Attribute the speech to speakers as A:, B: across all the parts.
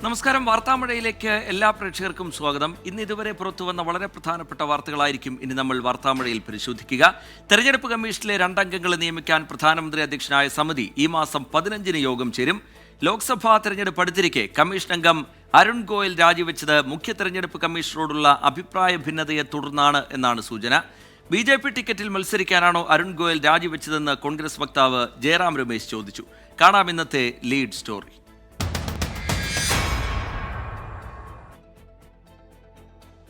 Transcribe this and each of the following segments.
A: നമസ്കാരം. വാർത്താമഴയിലേക്ക് എല്ലാ പ്രേക്ഷകർക്കും സ്വാഗതം. ഇന്ന് ഇതുവരെ പുറത്തുവന്ന വളരെ പ്രധാനപ്പെട്ട വാർത്തകളായിരിക്കും ഇനി നമ്മൾ വാർത്താമഴയിൽ പരിശോധിക്കുക. തെരഞ്ഞെടുപ്പ് കമ്മീഷനിലെ 2 അംഗങ്ങളെ നിയമിക്കാൻ പ്രധാനമന്ത്രി അധ്യക്ഷനായ സമിതി ഈ മാസം 15-ന് യോഗം ചേരും. ലോക്സഭാ തെരഞ്ഞെടുപ്പ് അടുത്തിരിക്കെ കമ്മീഷൻ അംഗം അരുൺ ഗോയൽ രാജിവെച്ചത് മുഖ്യ തെരഞ്ഞെടുപ്പ് കമ്മീഷണറോടുള്ള അഭിപ്രായ ഭിന്നതയെ തുടർന്നാണ് എന്നാണ് സൂചന. BJP ടിക്കറ്റിൽ മത്സരിക്കാനാണോ അരുൺ ഗോയൽ രാജിവെച്ചതെന്ന് കോൺഗ്രസ് വക്താവ് ജയറാം രമേശ് ചോദിച്ചു. കാണാം ഇന്നത്തെ ലീഡ് സ്റ്റോറി.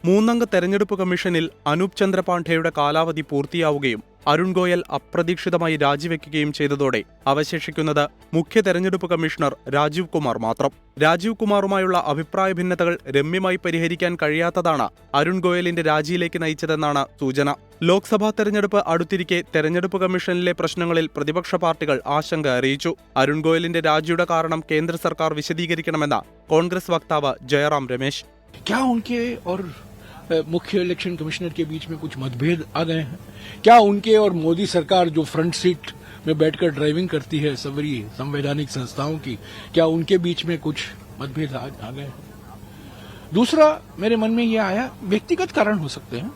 B: മൂന്നംഗ തെരഞ്ഞെടുപ്പ് കമ്മീഷനിൽ അനൂപ് ചന്ദ്ര പാണ്ഡെയുടെ കാലാവധി പൂർത്തിയാവുകയും അരുൺ ഗോയൽ അപ്രതീക്ഷിതമായി രാജിവെക്കുകയും ചെയ്തതോടെ അവശേഷിക്കുന്നത് മുഖ്യ തെരഞ്ഞെടുപ്പ് കമ്മീഷണർ രാജീവ് കുമാർ മാത്രം. രാജീവ് കുമാറുമായുള്ള അഭിപ്രായ ഭിന്നതകൾ രമ്യമായി പരിഹരിക്കാൻ കഴിയാത്തതാണ് അരുൺ ഗോയലിന്റെ രാജിയിലേക്ക് നയിച്ചതെന്നാണ് സൂചന. ലോക്സഭാ തെരഞ്ഞെടുപ്പ് അടുത്തിരിക്കെ തെരഞ്ഞെടുപ്പ് കമ്മീഷനിലെ പ്രശ്നങ്ങളിൽ പ്രതിപക്ഷ പാർട്ടികൾ ആശങ്ക അറിയിച്ചു. അരുൺ ഗോയലിന്റെ രാജിയുടെ കാരണം കേന്ദ്ര സർക്കാർ വിശദീകരിക്കണമെന്ന് കോൺഗ്രസ് വക്താവ് ജയറാം രമേശ്.
C: मुख्य इलेक्शन कमिश्नर के बीच में कुछ मतभेद आ गए हैं? क्या उनके और मोदी सरकार जो फ्रंट सीट में बैठकर ड्राइविंग करती है सभी संवैधानिक संस्थाओं की, क्या उनके बीच में कुछ मतभेद आ गए हैं? दूसरा मेरे मन में ये आया, व्यक्तिगत कारण हो सकते हैं.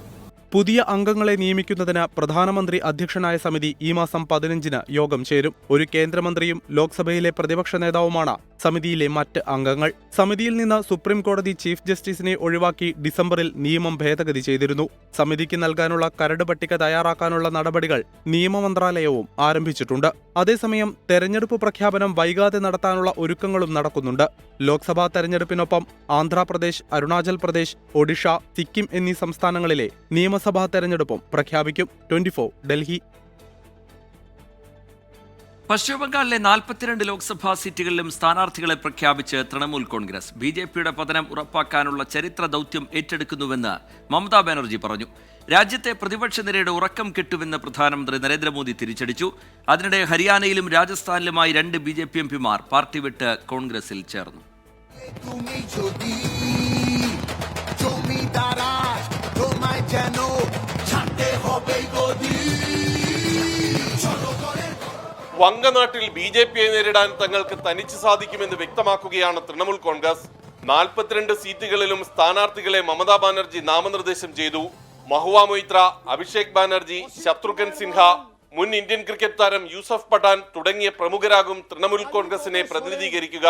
B: പുതിയ അംഗങ്ങളെ നിയമിക്കുന്നതിന് പ്രധാനമന്ത്രി അധ്യക്ഷനായ സമിതി ഈ മാസം 15-ന് യോഗം ചേരും. ഒരു കേന്ദ്രമന്ത്രിയും ലോക്സഭയിലെ പ്രതിപക്ഷ നേതാവുമാണ് സമിതിയിലെ മറ്റ് അംഗങ്ങൾ. സമിതിയിൽ നിന്ന് സുപ്രീം കോടതി ചീഫ് ജസ്റ്റിസിനെ ഒഴിവാക്കി ഡിസംബറിൽ നിയമം ഭേദഗതി ചെയ്തിരുന്നു. സമിതിക്ക് നൽകാനുള്ള കരട് പട്ടിക തയ്യാറാക്കാനുള്ള നടപടികൾ നിയമമന്ത്രാലയവും ആരംഭിച്ചിട്ടുണ്ട്. അതേസമയം തെരഞ്ഞെടുപ്പ് പ്രഖ്യാപനം വൈകാതെ നടത്താനുള്ള ഒരുക്കങ്ങളും നടക്കുന്നുണ്ട്. ലോക്സഭാ തെരഞ്ഞെടുപ്പിനൊപ്പം ആന്ധ്രാപ്രദേശ്, അരുണാചൽ പ്രദേശ്, ഒഡീഷ, സിക്കിം എന്നീ സംസ്ഥാനങ്ങളിലെ നിയമസഭാ തെരഞ്ഞെടുപ്പും പ്രഖ്യാപിക്കും. 24 ഡൽഹി.
A: പശ്ചിമബംഗാളിലെ 42 ലോക്സഭാ സീറ്റുകളിലും സ്ഥാനാർത്ഥികളെ പ്രഖ്യാപിച്ച് തൃണമൂൽ കോൺഗ്രസ്. BJPയുടെ പതനം ഉറപ്പാക്കാനുള്ള ചരിത്ര ദൗത്യം ഏറ്റെടുക്കുന്നുവെന്ന് മമതാ ബാനർജി പറഞ്ഞു. രാജ്യത്തെ പ്രതിപക്ഷ നിരയുടെ ഉറക്കം കെട്ടുവെന്ന് പ്രധാനമന്ത്രി നരേന്ദ്രമോദി തിരിച്ചടിച്ചു. അതിനിടെ ഹരിയാനയിലും രാജസ്ഥാനിലുമായി 2 BJP MPമാർ പാർട്ടി വിട്ട് കോൺഗ്രസിൽ ചേർന്നു.
D: വങ്കനാട്ടിൽ BJPയെ നേരിടാൻ തങ്ങൾക്ക് തനിച്ച് സാധിക്കുമെന്ന് വ്യക്തമാക്കുകയാണ് തൃണമൂൽ കോൺഗ്രസ്. 42 സീറ്റുകളിലും സ്ഥാനാർത്ഥികളെ മമതാ ബാനർജി നാമനിർദ്ദേശം ചെയ്തു. മഹുവ മൊയ്ത്ര, അഭിഷേക് ബാനർജി, ശത്രുഘ്ൻ സിൻഹ, മുൻ ഇന്ത്യൻ ക്രിക്കറ്റ് താരം യൂസഫ് പഠാൻ തുടങ്ങിയ പ്രമുഖരാകും തൃണമൂൽ കോൺഗ്രസിനെ പ്രതിനിധീകരിക്കുക.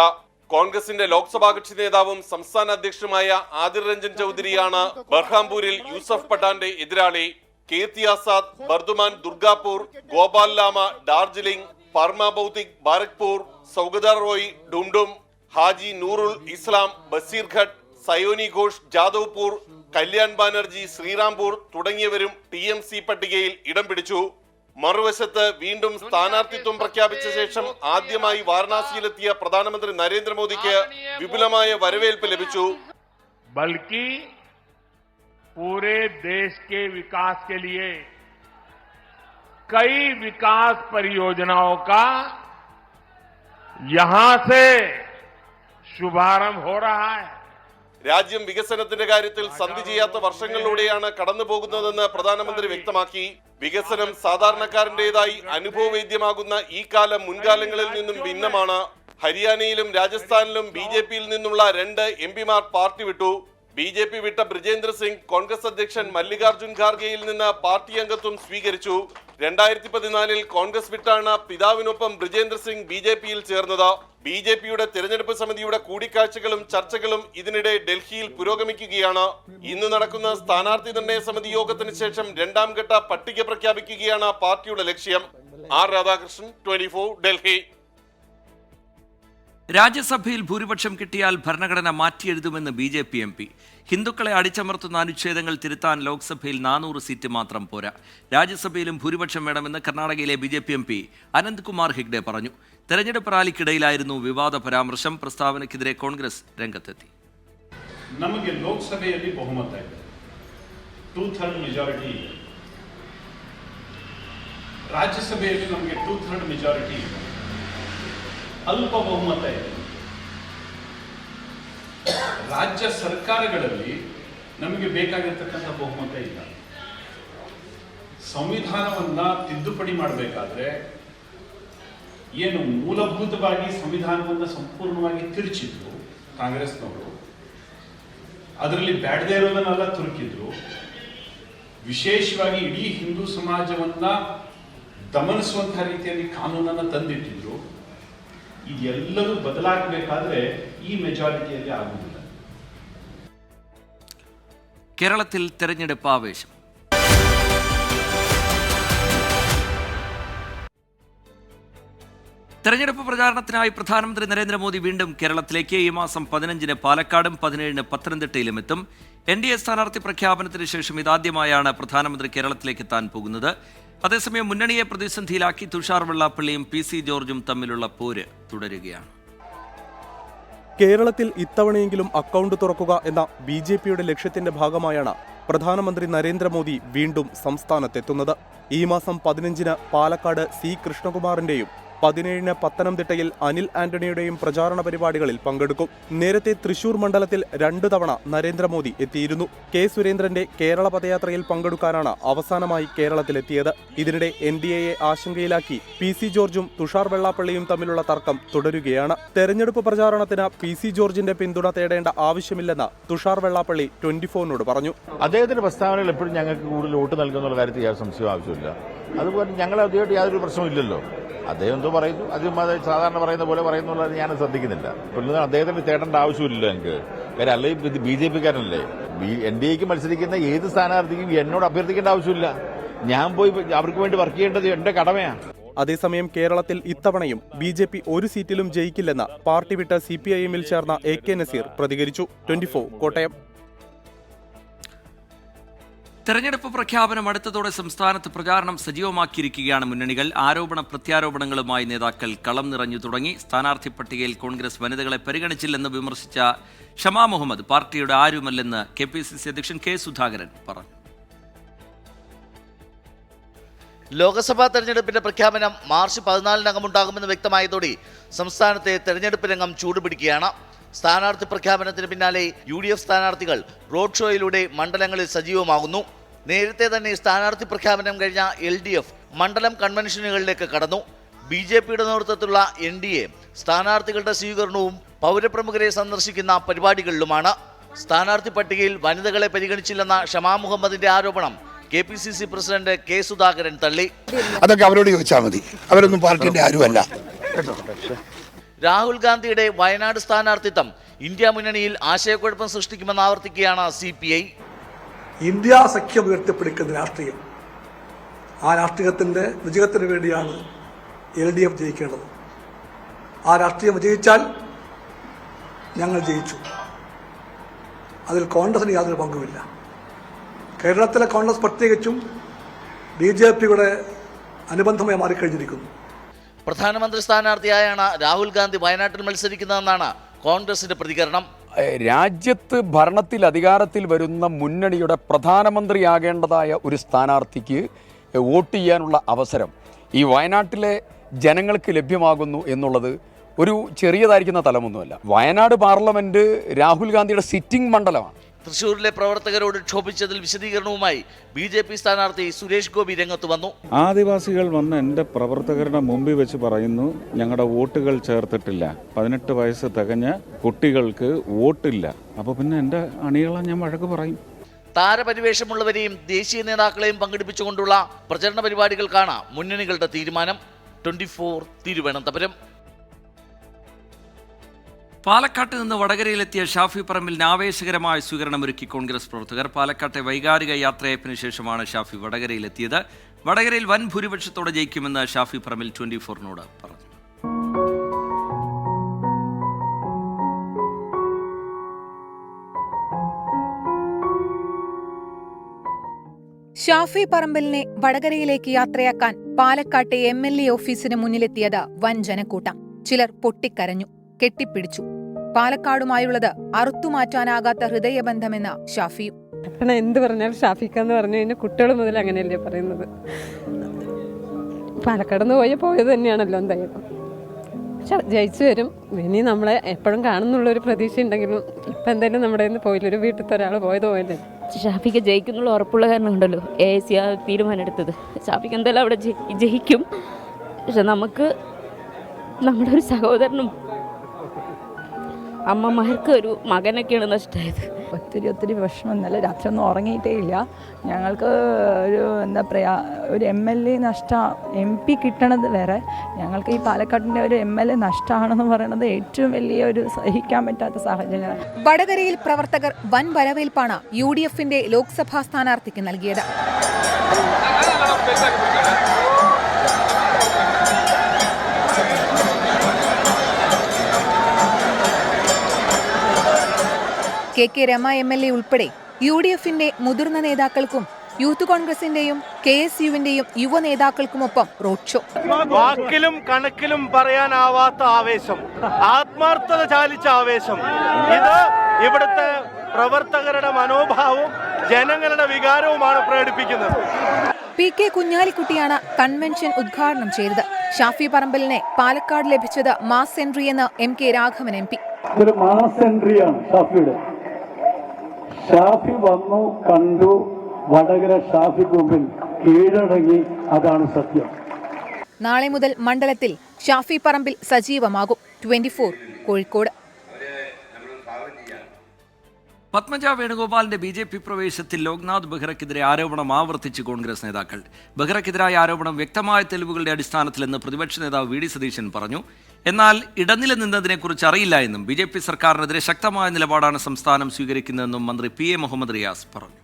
D: കോൺഗ്രസിന്റെ ലോക്സഭാ കക്ഷി നേതാവും സംസ്ഥാന അധ്യക്ഷനുമായ ആദിർ രഞ്ജൻ ചൌധരിയാണ് ബർഹാംപൂരിൽ യൂസഫ് പഠാന്റെ എതിരാളി. കീർത്തി ആസാദ്, ബർദുമാൻ ദുർഗാപൂർ, ഗോപാൽ ലാമ ഡാർജിലിംഗ്, പർമ ബൗദ്ധിക് ബാരക്പൂർ, സൗഗതാർ റോയ് ഡുംഡും, ഹാജി നൂറുൽ ഇസ്ലാം ബസീർഘട്ട്, സയോനി ഘോഷ് ജാദവ്പൂർ, കല്യാൺ ബാനർജി ശ്രീറാംപൂർ തുടങ്ങിയവരും TMC പട്ടികയിൽ ഇടം പിടിച്ചു. മറുവശത്ത് വീണ്ടും സ്ഥാനാർത്ഥിത്വം പ്രഖ്യാപിച്ച ശേഷം ആദ്യമായി വാരണാസിയിലെത്തിയ പ്രധാനമന്ത്രി നരേന്ദ്രമോദിക്ക് വിപുലമായ വരവേൽപ്പ് ലഭിച്ചു.
E: ബൽക്കി पूरे देश के विकास के लिए कई विकास परियोजनाओं का यहां से शुभारंभ हो रहा है.
D: രാജ്യം വികസനത്തിന്റെ കാര്യത്തിൽ സന്ധി ചെയ്യാത്ത വർഷങ്ങളിലൂടെയാണ് കടന്നു പോകുന്നതെന്ന് പ്രധാനമന്ത്രി വ്യക്തമാക്കി. വികസനം സാധാരണക്കാരന്റേതായി അനുഭവവേദ്യമാകുന്ന ഈ കാലം മുൻകാലങ്ങളിൽ നിന്നും ഭിന്നമാണ്. ഹരിയാനയിലും രാജസ്ഥാനിലും BJPയിൽ നിന്നുള്ള 2 MPമാർ പാർട്ടി വിട്ടു. BJP വിട്ട ബ്രിജേന്ദ്ര സിംഗ് കോൺഗ്രസ് അധ്യക്ഷൻ മല്ലികാർജുൻ ഖാർഗെയിൽ നിന്ന് പാർട്ടി അംഗത്വം സ്വീകരിച്ചു. 2014 കോൺഗ്രസ് വിട്ടാണ് പിതാവിനൊപ്പം ബ്രിജേന്ദ്ര സിംഗ് BJPയിൽ ചേർന്നത്. BJPയുടെ തെരഞ്ഞെടുപ്പ് സമിതിയുടെ കൂടിക്കാഴ്ചകളും ചർച്ചകളും ഇതിനിടെ ഡൽഹിയിൽ പുരോഗമിക്കുകയാണ്. ഇന്ന് നടക്കുന്ന സ്ഥാനാർത്ഥി നിർണയ സമിതി യോഗത്തിന് ശേഷം 2ാം ഘട്ട പട്ടിക പ്രഖ്യാപിക്കുകയാണ് പാർട്ടിയുടെ ലക്ഷ്യം. R രാധാകൃഷ്ണൻ, 24 ഡൽഹി.
A: രാജ്യസഭയിൽ ഭൂരിപക്ഷം കിട്ടിയാൽ ഭരണഘടന മാറ്റിയെഴുതുമെന്ന് BJP MP. ഹിന്ദുക്കളെ അടിച്ചമർത്തുന്ന അനുച്ഛേദങ്ങൾ തിരുത്താൻ ലോക്സഭയിൽ 400 സീറ്റ് മാത്രം പോരാ. രാജ്യസഭയിലും ഭൂരിപക്ഷം വേണമെന്ന് കർണാടകയിലെ BJP MP അനന്ത് കുമാർ ഹെഗ്ഡെ പറഞ്ഞു. തെരഞ്ഞെടുപ്പ് റാലിക്കിടയിലായിരുന്നു വിവാദ പരാമർശം. പ്രസ്താവനയ്ക്കെതിരെ കോൺഗ്രസ് രംഗത്തെത്തി.
F: ನಮಗೆ ಲೋಕಸಭೆಯಲ್ಲಿ ಬಹುಮತ ಇದೆ, 2/3 ಮೆಜಾರಿಟಿ ಇದೆ. ರಾಜ್ಯಸಭೆಯಲ್ಲಿ ನಮಗೆ 2/3 ಮೆಜಾರಿಟಿ ಇದೆ, ಅಲ್ಪ ಬಹುಮತ ಇದೆ. ರಾಜ್ಯ ಸರ್ಕಾರಗಳಲ್ಲಿ ನಮಗೆ ಬೇಕಾಗಿರ್ತಕ್ಕಂಥ ಬಹುಮತ ಇಲ್ಲ. ಸಂವಿಧಾನವನ್ನ ತಿದ್ದುಪಡಿ ಮಾಡಬೇಕಾದ್ರೆ ಏನು ಮೂಲಭೂತವಾಗಿ ಸಂವಿಧಾನವನ್ನು ಸಂಪೂರ್ಣವಾಗಿ ತಿರುಚಿದ್ರು ಕಾಂಗ್ರೆಸ್ನವರು ಅದರಲ್ಲಿ ಬ್ಯಾಡದೇ ಇರೋದನ್ನೆಲ್ಲ ತುರುಕಿದ್ರು. ವಿಶೇಷವಾಗಿ ಇಡೀ ಹಿಂದೂ ಸಮಾಜವನ್ನ ದಮನಿಸುವಂತಹ ರೀತಿಯಲ್ಲಿ ಕಾನೂನನ್ನು ತಂದಿಟ್ಟಿದ್ರು. ಇದೆಲ್ಲವೂ ಬದಲಾಗಬೇಕಾದ್ರೆ ಈ ಮೆಜಾರಿಟಿಯಲ್ಲಿ ಆಗುವುದಿಲ್ಲ.
A: കേരളത്തിൽ തെരഞ്ഞെടുപ്പ് ആവേശം. തെരഞ്ഞെടുപ്പ് പ്രചാരണത്തിനായി പ്രധാനമന്ത്രി നരേന്ദ്രമോദി വീണ്ടും കേരളത്തിലേക്ക് ഈ മാസം 15-ന് പാലക്കാടും 17-ന് പത്തനംതിട്ടയിലും എത്തും. NDA സ്ഥാനാർത്ഥി പ്രഖ്യാപനത്തിന് ശേഷം ഇതാദ്യമായാണ് പ്രധാനമന്ത്രി കേരളത്തിലേക്ക് എത്താൻ പോകുന്നത്. അതേസമയം മുന്നണിയെ പ്രതിസന്ധിയിലാക്കി തുഷാർ വെള്ളാപ്പള്ളിയും PC ജോർജും തമ്മിലുള്ള പോര് തുടരുകയാണ്.
B: കേരളത്തിൽ ഇത്തവണയെങ്കിലും അക്കൗണ്ട് തുറക്കുക എന്ന BJPയുടെ ലക്ഷ്യത്തിന്റെ ഭാഗമായാണ് പ്രധാനമന്ത്രി നരേന്ദ്രമോദി വീണ്ടും സംസ്ഥാനത്തെത്തുന്നത്. ഈ മാസം 15-ന് പാലക്കാട് C കൃഷ്ണകുമാറിന്റെയും 17-ന് പത്തനംതിട്ടയിൽ അനിൽ ആന്റണിയുടെയും പ്രചാരണ പരിപാടികളിൽ പങ്കെടുക്കും. നേരത്തെ തൃശൂർ മണ്ഡലത്തിൽ 2 തവണ നരേന്ദ്രമോദി എത്തിയിരുന്നു. K സുരേന്ദ്രന്റെ കേരള പദയാത്രയിൽ പങ്കെടുക്കാനാണ് അവസാനമായി കേരളത്തിലെത്തിയത്. ഇതിനിടെ NDAയെ ആശങ്കയിലാക്കി PC ജോർജും തുഷാർ വെള്ളാപ്പള്ളിയും തമ്മിലുള്ള തർക്കം തുടരുകയാണ്. തെരഞ്ഞെടുപ്പ് പ്രചാരണത്തിന് PC ജോർജിന്റെ പിന്തുണ തേടേണ്ട ആവശ്യമില്ലെന്ന് തുഷാർ വെള്ളാപ്പള്ളി 24-നോട് പറഞ്ഞു.
G: അദ്ദേഹത്തിന്റെ പ്രസ്താവനകൾ എപ്പോഴും ഞങ്ങൾക്ക് കൂടുതൽ വോട്ട് നൽകുന്നുള്ള കാര്യത്തിൽ യാതൊരു സംശയവും ആവശ്യമില്ല. അതുപോലെ ഞങ്ങൾ അതുമായിട്ട് യാതൊരു പ്രശ്നമില്ലല്ലോ. അദ്ദേഹം എന്തോ പറയുന്നു, അതും സാധാരണ പറയുന്ന പോലെ പറയുന്നുള്ളത് ഞാൻ ശ്രദ്ധിക്കുന്നില്ല. പിന്നെ അദ്ദേഹത്തിന് തേടേണ്ട ആവശ്യമില്ലല്ലോ ഞങ്ങൾക്ക്. കാര്യം അല്ലെങ്കിൽ BJPക്കാരനല്ലേ. NDAക്ക് മത്സരിക്കുന്ന ഏത് സ്ഥാനാർത്ഥിക്കും എന്നോട് അഭ്യർത്ഥിക്കേണ്ട ആവശ്യമില്ല. ഞാൻ പോയി അവർക്ക് വേണ്ടി വർക്ക് ചെയ്യേണ്ടത് എന്റെ കടമയാണ്.
B: അതേസമയം കേരളത്തിൽ ഇത്തവണയും BJP ഒരു സീറ്റിലും ജയിക്കില്ലെന്ന് പാർട്ടി വിട്ട് CPIM-ൽ ചേർന്ന AK നസീർ പ്രതികരിച്ചു. 24 കോട്ടയം.
A: തെരഞ്ഞെടുപ്പ് പ്രഖ്യാപനം അടുത്തതോടെ സംസ്ഥാനത്ത് പ്രചാരണം സജീവമാക്കിയിരിക്കുകയാണ് മുന്നണികൾ. ആരോപണ പ്രത്യാരോപണങ്ങളുമായി നേതാക്കൾ കളം നിറഞ്ഞു തുടങ്ങി. സ്ഥാനാർത്ഥി പട്ടികയിൽ കോൺഗ്രസ് വനിതകളെ പരിഗണിച്ചില്ലെന്ന് വിമർശിച്ച ഷമാ മുഹമ്മദ് പാർട്ടിയുടെ ആരുമല്ലെന്ന് KPCC അധ്യക്ഷൻ K സുധാകരൻ പറഞ്ഞു.
H: ലോക്സഭാ തെരഞ്ഞെടുപ്പിന്റെ പ്രഖ്യാപനം മാർച്ച് 14-നകം ഉണ്ടാകുമെന്ന് വ്യക്തമായതോടെ സംസ്ഥാനത്തെ തെരഞ്ഞെടുപ്പ് രംഗം ചൂടുപിടിക്കുകയാണ്. സ്ഥാനാർത്ഥി പ്രഖ്യാപനത്തിന് പിന്നാലെ UDF സ്ഥാനാർത്ഥികൾ റോഡ് ഷോയിലൂടെ മണ്ഡലങ്ങളിൽ സജീവമാകുന്നു. നേരത്തെ തന്നെ സ്ഥാനാർത്ഥി പ്രഖ്യാപനം കഴിഞ്ഞ LDF മണ്ഡലം കൺവെൻഷനുകളിലേക്ക് കടന്നു. BJPയുടെ നേതൃത്വത്തിലുള്ള NDA സ്ഥാനാർത്ഥികളുടെ സ്വീകരണവും പൗരപ്രമുഖരെ സന്ദർശിക്കുന്ന പരിപാടികളിലുമാണ്. സ്ഥാനാർത്ഥി പട്ടികയിൽ വനിതകളെ പരിഗണിച്ചില്ലെന്ന ഷമാ മുഹമ്മദിന്റെ ആരോപണം KPCC പ്രസിഡന്റ് K സുധാകരൻ തള്ളി.
I: അതൊക്കെ അവരോട് ചോദിച്ചാൽ മതി, അവരൊന്നും പാർട്ടിന്റെ ആരുമല്ല.
H: രാഹുൽ ഗാന്ധിയുടെ വയനാട് സ്ഥാനാർത്ഥിത്വം ഇന്ത്യ മുന്നണിയിൽ ആശയക്കുഴപ്പം സൃഷ്ടിക്കുമെന്ന് ആവർത്തിക്കുകയാണ് CPI.
J: ഇന്ത്യ സഖ്യം ഉയർത്തിപ്പിടിക്കുന്ന രാഷ്ട്രീയം, ആ രാഷ്ട്രീയത്തിന്റെ വിജയത്തിന് വേണ്ടിയാണ് LDF ജയിക്കേണ്ടത്. ആ രാഷ്ട്രീയം വിജയിച്ചാൽ ഞങ്ങൾ ജയിച്ചു. അതിൽ കോൺഗ്രസിന് യാതൊരു പങ്കുമില്ല. കേരളത്തിലെ കോൺഗ്രസ് പ്രത്യേകിച്ചും BJPയുടെ അനുബന്ധമായി മാറിക്കഴിഞ്ഞിരിക്കുന്നു.
H: പ്രധാനമന്ത്രി സ്ഥാനാർത്ഥിയായാണ് രാഹുൽ ഗാന്ധി വയനാട്ടിൽ മത്സരിക്കുന്നതെന്നാണ് കോൺഗ്രസിന്റെ പ്രതികരണം.
K: രാജ്യത്ത് ഭരണത്തിൽ അധികാരത്തിൽ വരുന്ന മുന്നണിയുടെ പ്രധാനമന്ത്രിയാകേണ്ടതായ ഒരു സ്ഥാനാർത്ഥിക്ക് വോട്ട് ചെയ്യാനുള്ള അവസരം ഈ വയനാട്ടിലെ ജനങ്ങൾക്ക് ലഭ്യമാകുന്നു എന്നുള്ളത് ഒരു ചെറിയതായിരിക്കുന്ന തലമൊന്നുമല്ല. വയനാട് പാർലമെന്റ് രാഹുൽ ഗാന്ധിയുടെ സിറ്റിംഗ് മണ്ഡലമാണ്.
H: തൃശൂരിലെ പ്രവർത്തകരോട് ക്ഷോഭിച്ചതിൽ വിശദീകരണവുമായി BJP സ്ഥാനാർത്ഥി സുരേഷ് ഗോപി രംഗത്ത് വന്നു.
L: ആദിവാസികൾ വന്ന് എൻ്റെ പ്രവർത്തകരുടെ മുമ്പിൽ വെച്ച് പറയുന്നു, ഞങ്ങളുടെ വോട്ടുകൾ ചേർത്തിട്ടില്ല, 18 വയസ്സ് തികഞ്ഞ കുട്ടികൾക്ക് വോട്ടില്ല. അപ്പോൾ പിന്നെ എൻ്റെ അണികളെ ഞാൻ വഴക്ക് പറയും.
H: താരപരിവേഷമുള്ളവരെയും ദേശീയ നേതാക്കളെയും പങ്കെടുപ്പിച്ചുകൊണ്ടുള്ള പ്രചരണ പരിപാടികൾക്കാണ് മുന്നണികളുടെ തീരുമാനം. 24 തിരുവനന്തപുരം.
A: പാലക്കാട്ട് നിന്ന് വടകരയിലെത്തിയ ഷാഫി പറമ്പിലിന് ആവേശകരമായ സ്വീകരണമൊരുക്കി കോൺഗ്രസ് പ്രവർത്തകർ. പാലക്കാട്ടെ വൈകാരിക യാത്രയപ്പിന് ശേഷമാണ് ഷാഫി വടകരയിലെത്തിയത്. വടകരയിൽ വൻ ഭൂരിപക്ഷത്തോടെ ജയിക്കുമെന്ന് ഷാഫി പറമ്പിൽ 24-നോട് പറഞ്ഞു.
M: ഷാഫി പറമ്പിലിനെ വടകരയിലേക്ക് യാത്രയാക്കാൻ പാലക്കാട്ടെ MLA ഓഫീസിന് മുന്നിലെത്തിയത് വൻ ജനക്കൂട്ടം. ചിലർ പൊട്ടിക്കരഞ്ഞു, കെട്ടിപ്പിടിച്ചു. പാലക്കാടുമായുള്ളത് അറുത്തുമാറ്റാനാകാത്ത ഹൃദയബന്ധമെന്ന ഷാഫിയും.
N: എന്ത് പറഞ്ഞാൽ ഷാഫിക്കെന്ന് പറഞ്ഞു കഴിഞ്ഞാൽ കുട്ടികൾ മുതൽ അങ്ങനെയല്ലേ പറയുന്നത്. പാലക്കാട് പോയത് തന്നെയാണല്ലോ എന്തായാലും. ജയിച്ചു വരും. ഇനി നമ്മളെ എപ്പോഴും കാണുന്നുള്ളൊരു പ്രതീക്ഷ ഉണ്ടെങ്കിലും ഇപ്പം എന്തായാലും നമ്മുടെ നിന്ന് പോയില്ല. ഒരു വീട്ടിലത്തെ ഒരാൾ പോയല്ലേ.
O: ഷാഫിക്ക് ജയിക്കുന്നുള്ള ഉറപ്പുള്ള കാരണം ഉണ്ടല്ലോ AIC ആ തീരുമാനം എടുത്തത്. ഷാഫിക്ക് എന്തായാലും അവിടെ ജയിക്കും. പക്ഷെ നമുക്ക് നമ്മുടെ ഒരു സഹോദരനും അമ്മമാർക്ക് ഒരു മകനൊക്കെയാണ് നഷ്ടമായത്.
N: ഒത്തിരി വിഷമം. ഇന്നലെ രാത്രി ഒന്നും ഉറങ്ങിയിട്ടേ ഇല്ല. ഞങ്ങൾക്ക് ഒരു എന്താ പറയുക, ഒരു MLA നഷ്ടം, MP കിട്ടണത് വേറെ, ഞങ്ങൾക്ക് ഈ പാലക്കാടിൻ്റെ ഒരു MLA നഷ്ടമാണെന്ന് പറയുന്നത് ഏറ്റവും വലിയ ഒരു സഹിക്കാൻ പറ്റാത്ത സാഹചര്യമാണ്.
M: വടകരയിൽ പ്രവർത്തകർ വൻ വരവേൽപ്പാണ് UDFന്റെ ലോക്സഭാ സ്ഥാനാർത്ഥിക്ക് നൽകിയത്. KK രമ MLA ഉൾപ്പെടെ UDFന്റെ മുതിർന്ന നേതാക്കൾക്കും യൂത്ത് കോൺഗ്രസിന്റെയും KSUവിന്റെയും യുവ നേതാക്കൾക്കുമൊപ്പം റോഡ് ഷോ.
E: വാക്കിലും കണക്കിലും പറയാനാവാത്ത ആവേശം, ആത്മാർത്ഥത ചാലിച്ച ആവേശം. ഇത് ഇവിടുത്തെ പ്രവർത്തകരുടെ മനോഭാവവും ജനങ്ങളുടെ വികാരവുമാണ് പ്രകടിപ്പിക്കുന്നത്.
M: PK കുഞ്ഞാലിക്കുട്ടിയാണ് കൺവെൻഷൻ ഉദ്ഘാടനം ചെയ്തത്. ഷാഫി പറമ്പലിനെ പാലക്കാട് ലഭിച്ചത് മാസ് എൻട്രി എന്ന് MK രാഘവൻ MP.
P: ഇതൊരു മാസ് എൻട്രിയാണ് ഷാഫിയുടെ. ഷാഫി വന്നു, കണ്ടു, വടകര ഷാഫിക്ക് മുമ്പിൽ കീഴടങ്ങി. അതാണ് സത്യം.
M: നാളെ മുതൽ മണ്ഡലത്തിൽ ഷാഫി പറമ്പിൽ സജീവമാകും. 24 കോഴിക്കോട്.
A: പത്മജ വേണുഗോപാലിന്റെ BJP പ്രവേശത്തിൽ ലോക്നാഥ് ബെഹ്റയ്ക്കെതിരെ ആരോപണം ആവർത്തിച്ച് കോൺഗ്രസ് നേതാക്കൾ. ബെഹ്റയ്ക്കെതിരായ ആരോപണം വ്യക്തമായ തെളിവുകളുടെ അടിസ്ഥാനത്തിലെന്ന് പ്രതിപക്ഷ നേതാവ് VD സതീശൻ പറഞ്ഞു. എന്നാൽ ഇടനില നിന്നതിനെക്കുറിച്ച് അറിയില്ല എന്നും BJP സർക്കാരിനെതിരെ ശക്തമായ നിലപാടാണ് സംസ്ഥാനം സ്വീകരിക്കുന്നതെന്നും മന്ത്രി PA മുഹമ്മദ് റിയാസ് പറഞ്ഞു.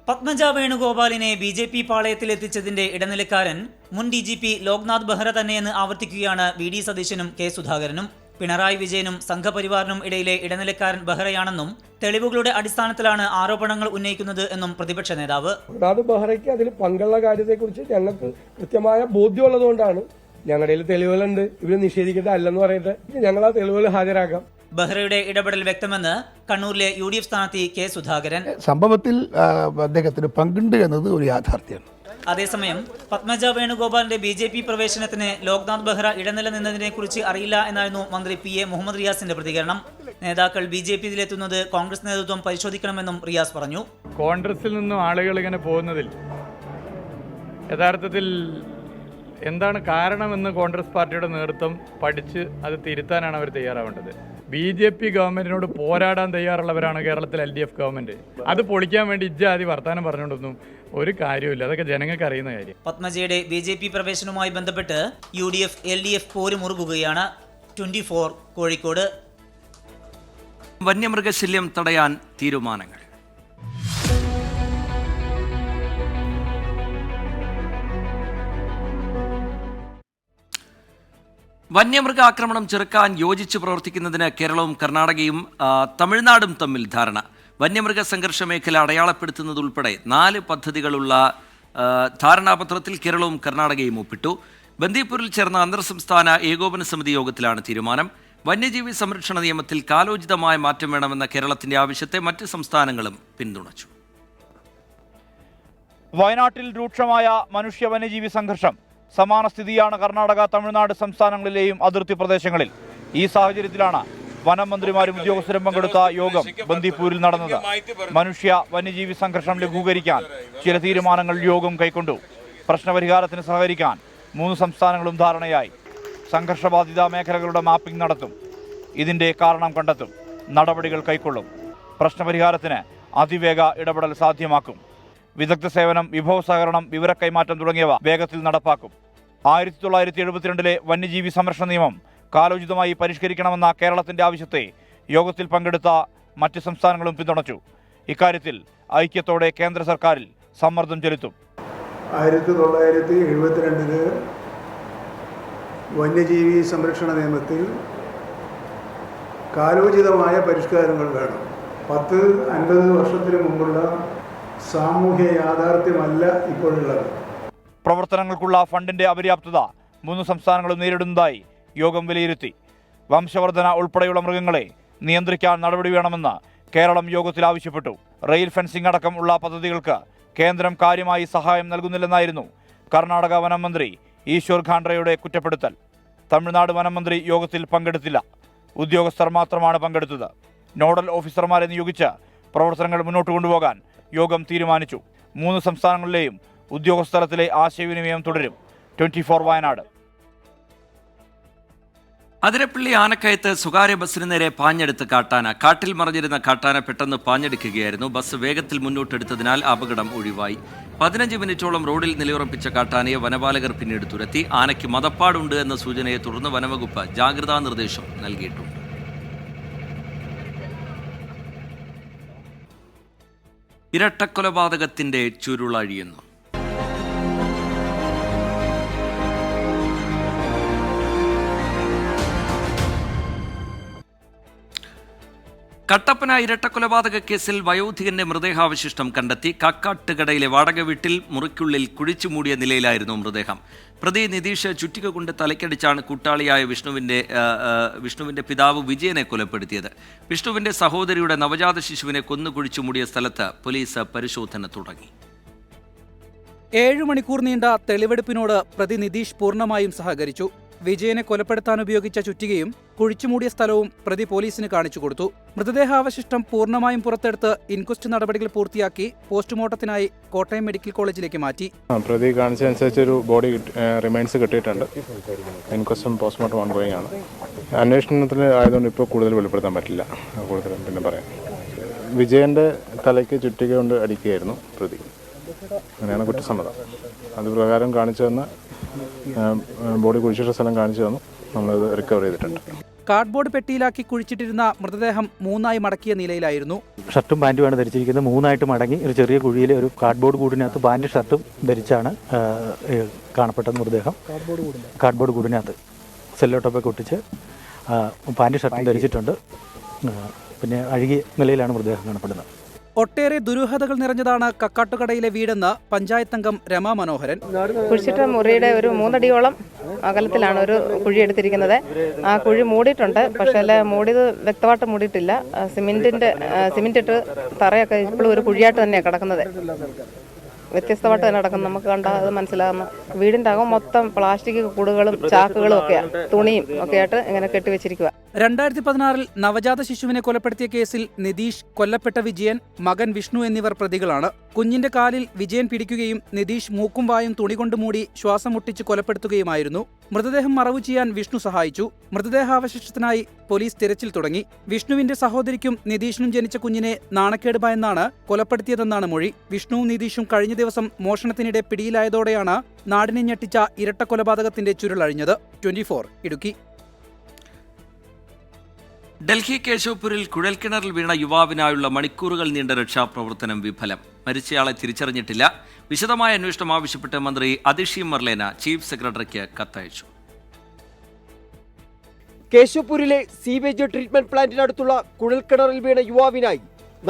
Q: പത്മജ വേണുഗോപാലിനെ BJP പാളയത്തിലെത്തിച്ചതിന്റെ ഇടനിലക്കാരൻ മുൻ DGP ലോക്നാഥ് ബെഹ്റ തന്നെയെന്ന് ആവർത്തിക്കുകയാണ് VD സതീശനും K സുധാകരനും. പിണറായി വിജയനും സംഘപരിവാറിനും ഇടയിലെ ഇടനിലക്കാരൻ ബെഹ്റയാണെന്നും തെളിവുകളുടെ അടിസ്ഥാനത്തിലാണ് ആരോപണങ്ങൾ ഉന്നയിക്കുന്നത് എന്നും പ്രതിപക്ഷ നേതാവ്.
R: ബെഹ്റയ്ക്ക് അതിൽ പങ്കുള്ള കാര്യത്തെക്കുറിച്ച് ഞങ്ങൾക്ക് കൃത്യമായ ബോധ്യമുള്ളതുകൊണ്ടാണ്. ഞങ്ങളുടെ തെളിവുകളുണ്ട്, ഇവര് നിഷേധിക്കട്ടെ, അല്ലെന്ന് പറയട്ടെ, ഞങ്ങൾ ആ തെളിവുകൾ ഹാജരാക്കാം.
Q: ബെഹ്റയുടെ ഇടപെടൽ വ്യക്തമെന്ന് കണ്ണൂരിലെ UDF സ്ഥാനാർത്ഥി K സുധാകരൻ.
I: സംഭവത്തിൽ അദ്ദേഹത്തിന് പങ്കുണ്ട് എന്നത് ഒരു യാഥാർത്ഥ്യമാണ്.
Q: അതേസമയം പത്മജ വേണുഗോപാലിന്റെ BJP പ്രവേശനത്തിന് ലോക്നാഥ് ബെഹ്റ ഇടനില നിന്നതിനെക്കുറിച്ച് അറിയില്ല എന്നായിരുന്നു മന്ത്രി PA മുഹമ്മദ് റിയാസിന്റെ പ്രതികരണം. നേതാക്കൾ BJPയിലെത്തുന്നത് കോൺഗ്രസ് നേതൃത്വം പരിശോധിക്കണമെന്നും റിയാസ് പറഞ്ഞു.
S: കോൺഗ്രസിൽ നിന്നും ആളുകൾ ഇങ്ങനെ പോകുന്നതിൽ യഥാർത്ഥത്തിൽ എന്താണ് കാരണമെന്ന് കോൺഗ്രസ് പാർട്ടിയുടെ നേതൃത്വം പഠിച്ച് അത് തിരുത്താനാണ് അവർ തയ്യാറാവേണ്ടത്. BJP ഗവൺമെന്റിനോട് പോരാടാൻ തയ്യാറുള്ളവരാണ് കേരളത്തിലെ LDF ഗവൺമെന്റ്. അത് പൊളിക്കാൻ വേണ്ടി ഇജ്ജാതി വർത്താനം പറഞ്ഞുകൊണ്ടൊന്നും ഒരു കാര്യമില്ല. അതൊക്കെ ജനങ്ങൾക്ക് അറിയുന്ന കാര്യം.
Q: പത്മജയുടെ BJP പ്രവേശനവുമായി ബന്ധപ്പെട്ട് UDF LDF പോര് മുറുകുകയാണ്. 24 കോഴിക്കോട്.
A: വന്യമൃഗശല്യം തടയാൻ തീരുമാനങ്ങൾ. വന്യമൃഗ ആക്രമണം ചെറുക്കാൻ യോജിച്ച് പ്രവർത്തിക്കുന്നതിന് കേരളവും കർണാടകയും തമിഴ്നാടും തമ്മിൽ ധാരണ. വന്യമൃഗ സംഘർഷ മേഖല അടയാളപ്പെടുത്തുന്നതുൾപ്പെടെ 4 പദ്ധതികളുള്ള ധാരണാപത്രത്തിൽ കേരളവും കർണാടകയും ഒപ്പിട്ടു. ബന്ദിപ്പൂരിൽ ചേർന്ന അന്തർ സംസ്ഥാന ഏകോപന സമിതി യോഗത്തിലാണ് തീരുമാനം. വന്യജീവി സംരക്ഷണ നിയമത്തിൽ കാലോചിതമായ മാറ്റം വേണമെന്ന കേരളത്തിന്റെ ആവശ്യത്തെ മറ്റ് സംസ്ഥാനങ്ങളും പിന്തുണച്ചു.
T: വയനാട്ടിൽ രൂക്ഷമായ മനുഷ്യ വന്യജീവി സംഘർഷം. സമാന സ്ഥിതിയാണ് കർണാടക, തമിഴ്നാട് സംസ്ഥാനങ്ങളിലെയും അതിർത്തി പ്രദേശങ്ങളിൽ. ഈ സാഹചര്യത്തിലാണ് വനം മന്ത്രിമാരും ഉദ്യോഗസ്ഥരും പങ്കെടുത്ത യോഗം ബന്ദിപ്പൂരിൽ നടന്നത്. മനുഷ്യ വന്യജീവി സംഘർഷം ലഘൂകരിക്കാൻ ചില തീരുമാനങ്ങൾ യോഗം കൈക്കൊണ്ടു. പ്രശ്നപരിഹാരത്തിന് സഹകരിക്കാൻ 3 സംസ്ഥാനങ്ങളും ധാരണയായി. സംഘർഷബാധിത മേഖലകളുടെ മാപ്പിംഗ് നടത്തും. ഇതിന്റെ കാരണം കണ്ടെത്തും. നടപടികൾ കൈക്കൊള്ളും. പ്രശ്നപരിഹാരത്തിന് അതിവേഗ ഇടപെടൽ സാധ്യമാക്കും. വിദഗ്ധ സേവനം, വിഭവ സഹകരണം, വിവര കൈമാറ്റം തുടങ്ങിയവ വേഗത്തിൽ നടപ്പാക്കും. 1972 വന്യജീവി സംരക്ഷണ നിയമം കാലോചിതമായി പരിഷ്കരിക്കണമെന്ന കേരളത്തിന്റെ ആവശ്യത്തെ യോഗത്തിൽ പങ്കെടുത്ത മറ്റ് സംസ്ഥാനങ്ങളും പിന്തുണച്ചു. ഇക്കാര്യത്തിൽ ഐക്യത്തോടെ കേന്ദ്ര സർക്കാരിൽ സമ്മർദ്ദം ചെലുത്തും.
U: 1972 വന്യജീവി സംരക്ഷണ നിയമത്തിൽ കാലോചിതമായ പരിഷ്കാരങ്ങൾ വേണം. 10-50 വർഷത്തിന് മുമ്പുള്ള സാമൂഹ്യ യാഥാർത്ഥ്യമല്ല ഇപ്പോഴുള്ളത്.
T: പ്രവർത്തനങ്ങൾക്കുള്ള ഫണ്ടിന്റെ അപര്യാപ്തത 3 സംസ്ഥാനങ്ങളും നേരിടുന്നതായി യോഗം വിലയിരുത്തി. വംശവർധന ഉൾപ്പെടെയുള്ള മൃഗങ്ങളെ നിയന്ത്രിക്കാൻ നടപടി വേണമെന്ന് കേരളം യോഗത്തിൽ ആവശ്യപ്പെട്ടു. റെയിൽ ഫെൻസിംഗ് അടക്കം ഉള്ള പദ്ധതികൾക്ക് കേന്ദ്രം കാര്യമായി സഹായം നൽകുന്നില്ലെന്നായിരുന്നു കർണാടക വനം മന്ത്രി ഈശ്വർ ഖാണ്ഡ്രയുടെ കുറ്റപ്പെടുത്തൽ. തമിഴ്നാട് വനം മന്ത്രി യോഗത്തിൽ പങ്കെടുത്തില്ല. ഉദ്യോഗസ്ഥർ മാത്രമാണ് പങ്കെടുത്തത്. നോഡൽ ഓഫീസർമാരെ നിയോഗിച്ച് പ്രവർത്തനങ്ങൾ മുന്നോട്ട് കൊണ്ടുപോകാൻ യോഗം തീരുമാനിച്ചു. 3 സംസ്ഥാനങ്ങളിലെയും ഉദ്യോഗസ്ഥലത്തിലെ ആശയവിനിമയം തുടരും. 24 വയനാട്.
A: അതിരപ്പള്ളി ആനക്കയത്ത് സ്വകാര്യ ബസ്സിന് നേരെ പാഞ്ഞെടുത്ത് കാട്ടാന. കാട്ടിൽ മറഞ്ഞിരുന്ന കാട്ടാന പെട്ടെന്ന് പാഞ്ഞെടുക്കുകയായിരുന്നു. ബസ് വേഗത്തിൽ മുന്നോട്ടെടുത്തതിനാൽ അപകടം ഒഴിവായി. 15 മിനിറ്റോളം റോഡിൽ നിലയുറപ്പിച്ച കാട്ടാനയെ വനപാലകർ പിന്നീട് തുരത്തി. ആനയ്ക്ക് മദപ്പാടുണ്ട് എന്ന സൂചനയെ തുടർന്ന് വനവകുപ്പ് ജാഗ്രതാ നിർദ്ദേശം നൽകിയിട്ടുണ്ട്. ഇരട്ടക്കൊലപാതകത്തിന്റെ ചുരുളഴിയുന്നു. കട്ടപ്പന ഇരട്ടക്കൊലപാതക കേസിൽ വയോധികന്റെ മൃതദേഹാവശിഷ്ടം കണ്ടെത്തി. കാക്കാട്ടുകടയിലെ വാടക വീട്ടിൽ മുറിക്കുള്ളിൽ കുഴിച്ചുമൂടിയ നിലയിലായിരുന്നു മൃതദേഹം. പ്രതി നിതീഷ് ചുറ്റിക കൊണ്ട് തലക്കടിച്ചാണ് കൂട്ടാളിയായ വിഷ്ണുവിന്റെ പിതാവ് വിജയനെ കൊലപ്പെടുത്തിയത്. വിഷ്ണുവിന്റെ സഹോദരിയുടെ നവജാത ശിശുവിനെ കൊന്നു കുഴിച്ചുമൂടിയ സ്ഥലത്ത് പോലീസ് പരിശോധന തുടങ്ങി.
C: 7 മണിക്കൂർ നീണ്ട തെളിവെടുപ്പിനോട് പ്രതി നിതീഷ് പൂർണ്ണമായും സഹകരിച്ചു. വിജയനെ കൊലപ്പെടുത്താൻ ഉപയോഗിച്ച ചുറ്റികയും കുഴിച്ചുമൂടിയ സ്ഥലവും പ്രതി പോലീസിന് കാണിച്ചു കൊടുത്തു. മൃതദേഹാവശിഷ്ടം പൂർണ്ണമായും പുറത്തെടുത്ത് ഇൻക്വസ്റ്റ് നടപടികൾ പൂർത്തിയാക്കി പോസ്റ്റ്മോർട്ടത്തിനായി കോട്ടയം മെഡിക്കൽ കോളേജിലേക്ക് മാറ്റി.
V: പ്രതി കാണിച്ചതനുസരിച്ച് ഒരു ബോഡി റിമൈൻസ് കിട്ടിയിട്ടുണ്ട്. ഇൻക്വസ്റ്റും പോസ്റ്റ്മോർട്ടം ഓൺഗോയിങ് ആണ്. അന്വേഷണത്തിൽ ആയതുകൊണ്ട് ഇപ്പോൾ കൂടുതൽ വെളിപ്പെടുത്താൻ പറ്റില്ല. കൂടുതൽ പിന്നെ പറയാം. വിജയന്റെ തലയ്ക്ക് ചുറ്റിക കൊണ്ട് അടിക്കുകയായിരുന്നു പ്രതി. അങ്ങനെയാണ് കുറ്റസമ്മതം. അത് പ്രകാരം കാണിച്ചു തന്ന ബോഡി കുഴിച്ചിട്ട സ്ഥലം കാണിച്ചു തന്നു. നമ്മളത് റിക്കവർ ചെയ്തിട്ടുണ്ട്.
C: കാർഡ്ബോർഡ് പെട്ടിയിലാക്കി കുഴിച്ചിട്ടിരുന്ന മൃതദേഹം 3ആയി മടക്കിയ നിലയിലായിരുന്നു.
W: ഷർട്ടും പാൻറ്റുമാണ് ധരിച്ചിരിക്കുന്നത്. 3ആയിട്ട് മടങ്ങി ഒരു ചെറിയ കുഴിയിൽ ഒരു കാർഡ്ബോർഡ് കൂടിനകത്ത് പാൻറ്റും ഷർട്ടും ധരിച്ചാണ് കാണപ്പെട്ടത് മൃതദേഹം. കാർഡ്ബോർഡ് കൂടിനകത്ത് സെല്ലോട്ടൊപ്പൊക്കെ ഒട്ടിച്ച് പാൻറ്റും ഷർട്ടും ധരിച്ചിട്ടുണ്ട്. പിന്നെ അഴുകിയ നിലയിലാണ് മൃതദേഹം കാണപ്പെടുന്നത്.
C: ഒട്ടേറെ ദുരൂഹതകൾ നിറഞ്ഞതാണ് കക്കാട്ടുകടയിലെ വീടെന്ന് പഞ്ചായത്ത് അംഗം രമാ മനോഹരൻ.
X: കുഴിച്ചിട്ട മുറിയുടെ ഒരു 3 അടിയോളം അകലത്തിലാണ് ഒരു കുഴി എടുത്തിരിക്കുന്നത്. ആ കുഴി മൂടിയിട്ടുണ്ട്. പക്ഷേ മൂടിയത് വ്യക്തമായിട്ട് മൂടിയിട്ടില്ല. സിമെന്റ് ഇട്ട് തറയൊക്കെ ഇപ്പോഴും ഒരു കുഴിയായിട്ട് തന്നെയാണ് കിടക്കുന്നത്. വ്യത്യസ്തമായിട്ട് തന്നെ നടക്കുന്നത്. നമുക്ക് കണ്ടാൽ അത് മനസ്സിലാകുന്ന വീടിന്റെ അകം മൊത്തം പ്ലാസ്റ്റിക് കൂടുകളും ചാക്കുകളും ഒക്കെയാണ്, തുണിയും ഒക്കെ ആയിട്ട് ഇങ്ങനെ കെട്ടിവെച്ചിരിക്കുക.
C: 2016 നവജാത ശിശുവിനെ കൊലപ്പെടുത്തിയ കേസിൽ നിതീഷ്, കൊല്ലപ്പെട്ട വിജയൻ, മകൻ വിഷ്ണു എന്നിവർ പ്രതികളാണ്. കുഞ്ഞിന്റെ കാലിൽ വിജയൻ പിടിക്കുകയും നിതീഷ് മൂക്കും വായും തുണി കൊണ്ട് മൂടി ശ്വാസം മുട്ടിച്ച് കൊലപ്പെടുത്തുകയുമായിരുന്നു. മൃതദേഹം മറവു ചെയ്യാൻ വിഷ്ണു സഹായിച്ചു. മൃതദേഹാവശിഷ്ടത്തിനായി പോലീസ് തിരച്ചിൽ തുടങ്ങി. വിഷ്ണുവിന്റെ സഹോദരിക്കും നിതീഷിനും ജനിച്ച കുഞ്ഞിനെ നാണക്കേട് ഭയന്നാണ് കൊലപ്പെടുത്തിയതെന്നാണ് മൊഴി. വിഷ്ണുവും നിതീഷും കഴിഞ്ഞ ദിവസം മോഷണത്തിനിടെ പിടിയിലായതോടെയാണ് നാടിനെ ഞെട്ടിച്ച ഇരട്ടക്കൊലപാതകത്തിന്റെ ചുരുളഴിഞ്ഞത്. 24 ഇടുക്കി.
A: ഡൽഹി കേശവ്പൂരിൽ കുഴൽക്കിണറിൽ വീണ യുവാവിനായുള്ള മണിക്കൂറുകൾ നീണ്ട രക്ഷാപ്രവർത്തനം വിഫലം. മരിച്ചയാളെ തിരിച്ചറിഞ്ഞിട്ടില്ല. വിശദമായ അന്വേഷണം ആവശ്യപ്പെട്ട് മന്ത്രി അതിഷി മർലേന ചീഫ് സെക്രട്ടറിക്ക് കത്തയച്ചു.
Y: കേശവ്പൂരിലെ സീവേജ് ട്രീറ്റ്മെന്റ് പ്ലാന്റിനടുത്തുള്ള കുഴൽക്കിണറിൽ വീണ യുവാവിനായി